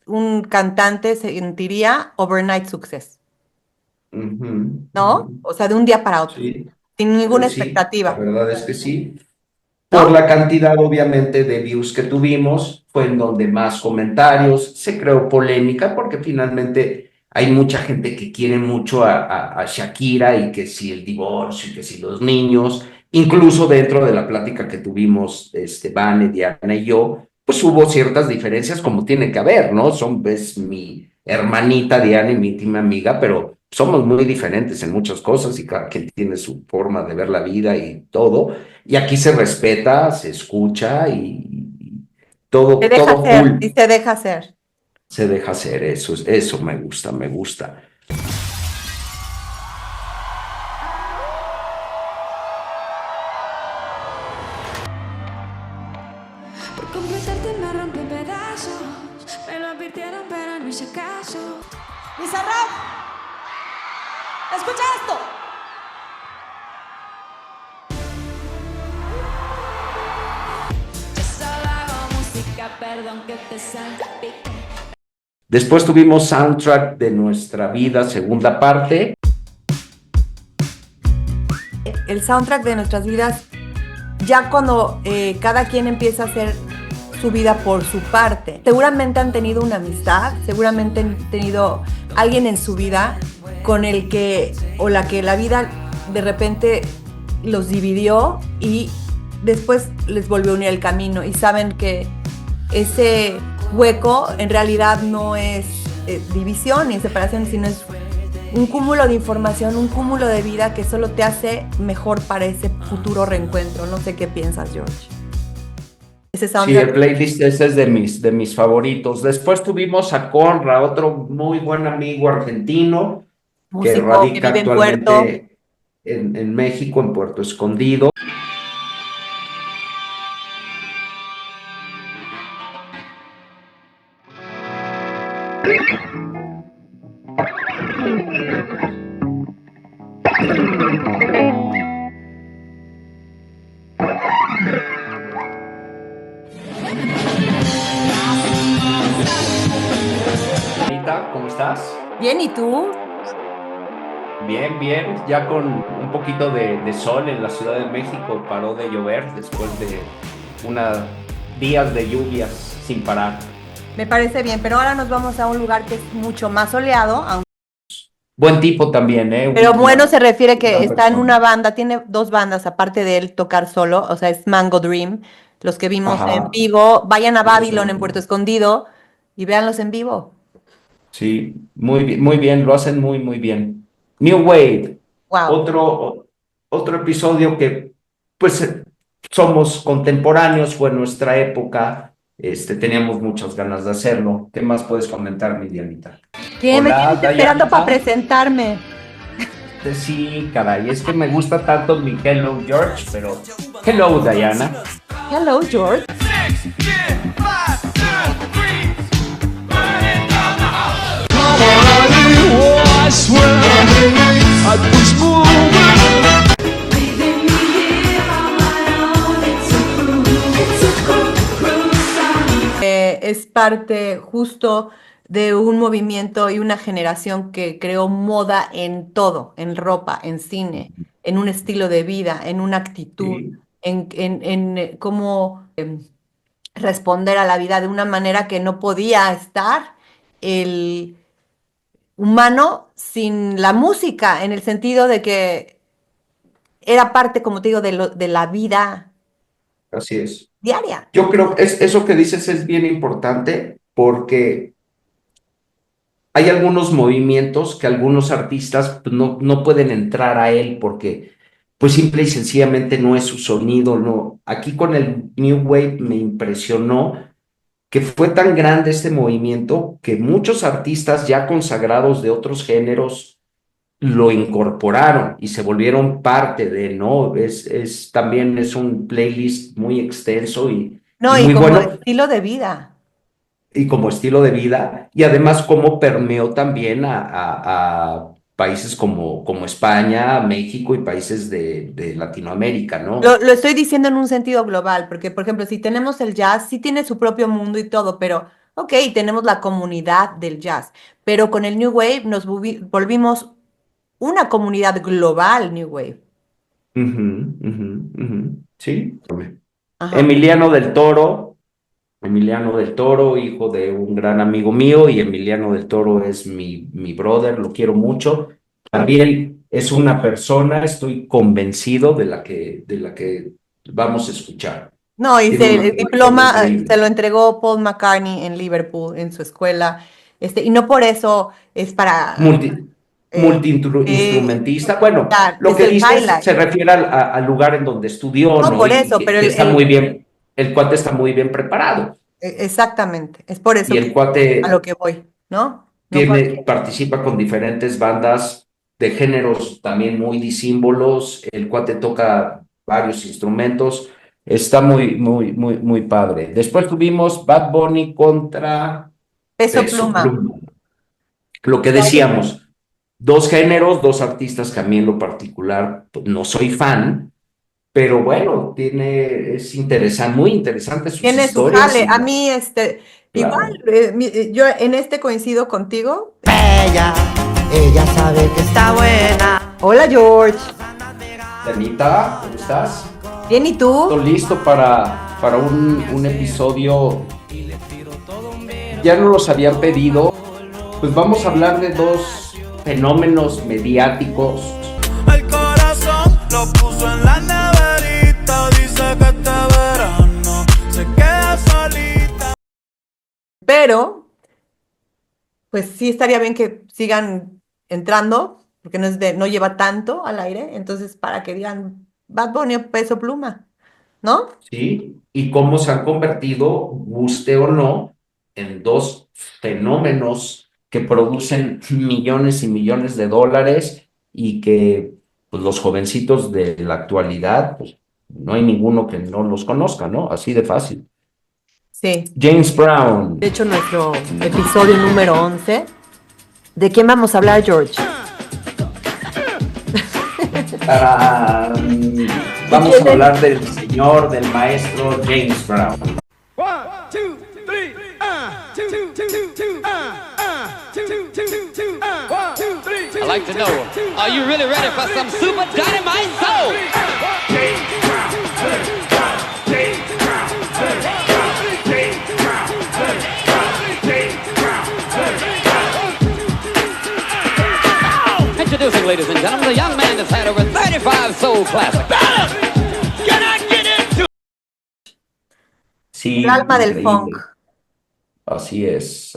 un cantante sentiría overnight success, Ujú, ¿no? ujú. O sea, de un día para otro, Sí, sin ninguna sí, la expectativa, verdad es que sí. ¿no? Por la cantidad, obviamente, de views que tuvimos, fue en donde más comentarios, se creó polémica, porque finalmente hay mucha gente que quiere mucho a Shakira y que si el divorcio y que si los niños, incluso dentro de la plática que tuvimos, Vane, Diana y yo, pues hubo ciertas diferencias como tiene que haber, ¿no? Es mi hermanita Diana y mi íntima amiga, pero somos muy diferentes en muchas cosas y cada quien tiene su forma de ver la vida y todo. Y aquí se respeta, se escucha y Se todo, deja todo hacer y cool. se deja hacer. Se deja hacer eso, eso me gusta, me gusta. Por completarte me rompí en pedazos. Me lo advirtieron, pero no hice caso. Bizarrap, escucha esto. Yo solo hago música, perdón que te salpique. Después tuvimos Soundtrack de Nuestra Vida, segunda parte. El soundtrack de nuestras vidas, ya cuando cada quien empieza a hacer su vida por su parte. Seguramente han tenido una amistad, seguramente han tenido alguien en su vida con el que o la que la vida de repente los dividió y después les volvió a unir el camino y saben que ese hueco en realidad no es división ni separación, sino es un cúmulo de información, un cúmulo de vida que solo te hace mejor para ese futuro reencuentro. No sé qué piensas, George. Ese Sí, soundtrack. el playlist ese es de mis favoritos. Después tuvimos a Conra, otro muy buen amigo argentino que Músico que radica vive en Puerto. actualmente en México, en Puerto Escondido. Anita, ¿cómo estás? Bien, ¿y tú? Bien, bien, ya con un poquito de sol en la Ciudad de México, paró de llover después de unos días de lluvias sin parar. Me parece bien, pero ahora nos vamos a un lugar que es mucho más soleado. Buen tipo también, ¿eh? Pero bueno, se refiere que Una está en persona. una banda, tiene dos bandas, aparte de él tocar solo, o sea, es Mango Dream. Los que vimos Ajá. en vivo, vayan a Sí, los Babylon en conozco. Puerto Escondido y véanlos en vivo. Sí, muy bien, lo hacen muy bien. New Wave, Wow. otro episodio que, pues, somos contemporáneos, fue nuestra época, teníamos muchas ganas de hacerlo. ¿Qué más puedes comentar, mi Dianita? ¿Qué? Me Hola, tienes esperando para Dianita. presentarme. Sí, caray, es que me gusta tanto mi Hello George, pero Hello Diana. Hello, George. I swear I push forward. Es parte justo de un movimiento y una generación que creó moda en todo, en ropa, en cine, en un estilo de vida, en una actitud, Sí. en cómo responder a la vida de una manera que no podía estar el humano sin la música, en el sentido de que era parte, como te digo, de la vida Así es. diaria. Yo creo que eso que dices es bien importante porque hay algunos movimientos que algunos artistas pues, no pueden entrar a él porque pues simple y sencillamente no es su sonido, no. Aquí con el New Wave me impresionó que fue tan grande este movimiento que muchos artistas ya consagrados de otros géneros lo incorporaron y se volvieron parte de, ¿no? También es un playlist muy extenso No, y y muy como bueno estilo de vida. y como estilo de vida, y además cómo permeó también a países como España, México y países de Latinoamérica, ¿no? Lo estoy diciendo en un sentido global, porque, por ejemplo, si tenemos el jazz, sí tiene su propio mundo y todo, pero Ok, tenemos la comunidad del jazz, pero con el New Wave nos volvimos una comunidad global New Wave. Ujú, ujú, ujú. Sí. Ajá. Emiliano del Toro, hijo de un gran amigo mío, y Emiliano del Toro es mi brother, lo quiero mucho. También es una persona, estoy convencido de la que vamos a escuchar. No, y Tiene una el trayectoria diploma increíble. se lo entregó Paul McCartney en Liverpool, en su escuela, y no por eso es para, eh, Multi-instrumentista. Bueno, ya, lo es que el dices highlight. se refiere al lugar en donde estudió, No ¿no? por Y eso, pero que está muy bien, el cuate está muy bien preparado. exactamente, es por eso Y que el a lo cuate que voy, ¿no? No cualquiera. participa con diferentes bandas de géneros también muy disímbolos. El cuate toca varios instrumentos. Está muy padre. Después tuvimos Bad Bunny contra Peso Peso Pluma. Pluma. Lo que decíamos, dos géneros, dos artistas que a mí en lo particular pues, no soy fan, pero bueno, es interesante, muy interesante sus Tiene su historias jale. y A mí, igual, claro. yo en este coincido contigo. Ella sabe que está buena. Hola, George. Anita, ¿cómo estás? Bien, ¿y tú? ¿Todo listo para un episodio? Ya no los habían pedido. Pues vamos a hablar de dos fenómenos mediáticos. El corazón lo puso en la neverita. Dice que este verano se queda solita. Pero, pues sí estaría bien que sigan entrando, porque no lleva tanto al aire. Entonces, para que digan Bad Bunny o Peso Pluma, ¿no? ¿Sí? Y cómo se han convertido, guste o no, en dos fenómenos que producen millones y millones de dólares y que pues, los jovencitos de la actualidad, pues no hay ninguno que no los conozca, ¿no? Así de fácil. Sí. James Brown. De hecho, nuestro episodio número 11. ¿De quién vamos a hablar, George? Vamos a hablar del señor, del maestro James Brown. 1, 2, 3, 2, 2, 2, 1, 2, 3. I'd like to know, are you really ready for some super dynamite soul? Introducing, ladies and gentlemen, the young man that's had over 35 soul classics. Can I get into? Sí, El alma del increíble. funk. Así es.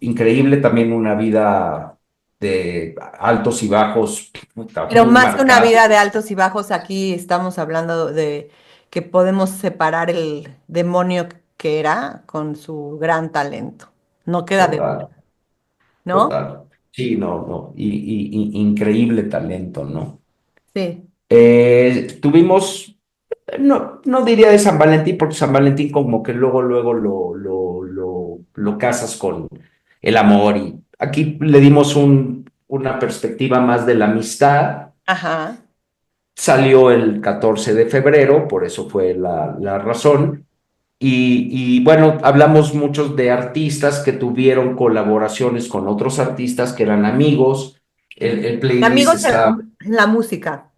Increíble también una vida de altos y bajos. Puta, Pero muy más que una marcada. vida de altos y bajos, aquí estamos hablando de que podemos separar el demonio que era con su gran talento. No queda de Total, otra, ¿no? total. Sí, no. Increíble talento, ¿no? Sí. Tuvimos, no diría de San Valentín, porque San Valentín como que luego lo casas con el amor y aquí le dimos una perspectiva más de la amistad. Ajá. Salió el 14 de febrero, por eso fue la razón. Y bueno, hablamos muchos de artistas que tuvieron colaboraciones con otros artistas que eran amigos. El playlist Amigos está, en la música.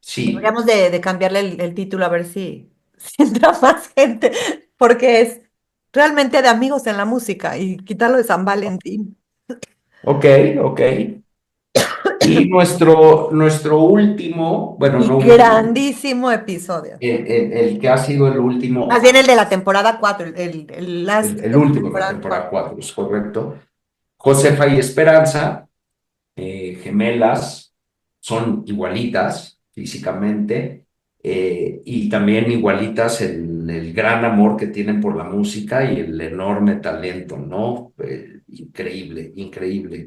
sí, Deberíamos de cambiarle el título a ver si entra más gente, porque es realmente de amigos en la música y quitarlo de San Valentín. ok. Y nuestro último, bueno, Y no último, grandísimo episodio. el que ha sido el último, Más bien el de la temporada 4, el last el último de la temporada temporada 4. 4, es correcto. Josefa y Esperanza, gemelas, son igualitas físicamente y también igualitas en el gran amor que tienen por la música y el enorme talento, ¿no? Increíble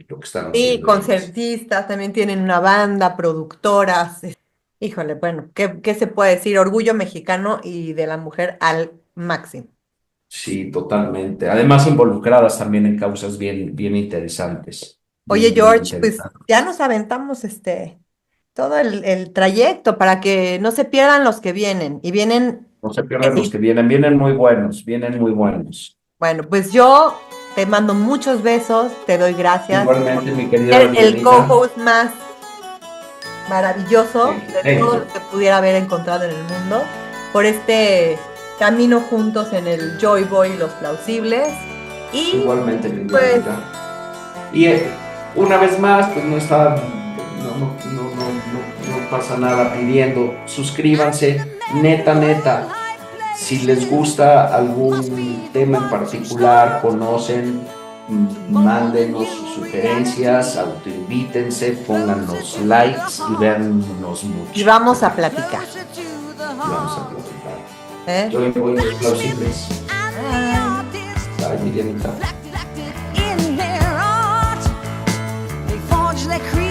lo que están Sí, haciendo ellas. concertistas, también tienen una banda, productoras. Híjole, bueno, ¿qué se puede decir? Orgullo mexicano y de la mujer al máximo. Sí, totalmente. Además, involucradas también en causas bien interesantes. Oye, Bien George, pues interesantes. ya nos aventamos todo el trayecto para que no se pierdan los que vienen. Y vienen No se pierdan los que vienen muy buenos, Bueno, pues yo te mando muchos besos, te doy gracias. Igualmente, mi querida El Danielita. co-host más maravilloso de Sí. todo lo que pudiera haber encontrado en el mundo, por este camino juntos en el Joy Boy y los plausibles. Y Igualmente, mi pues, Danielita. Y una vez más, pues no pasa nada pidiendo, suscríbanse, neta, si les gusta algún tema en particular, conocen, mándenos sus sugerencias, autoinvítense, pónganos likes y véannos mucho. y vamos a platicar. Vamos a platicar. ¿Eh? Yo voy a los plausibles. Ay, mi Dianita. In their art, they forge their creed.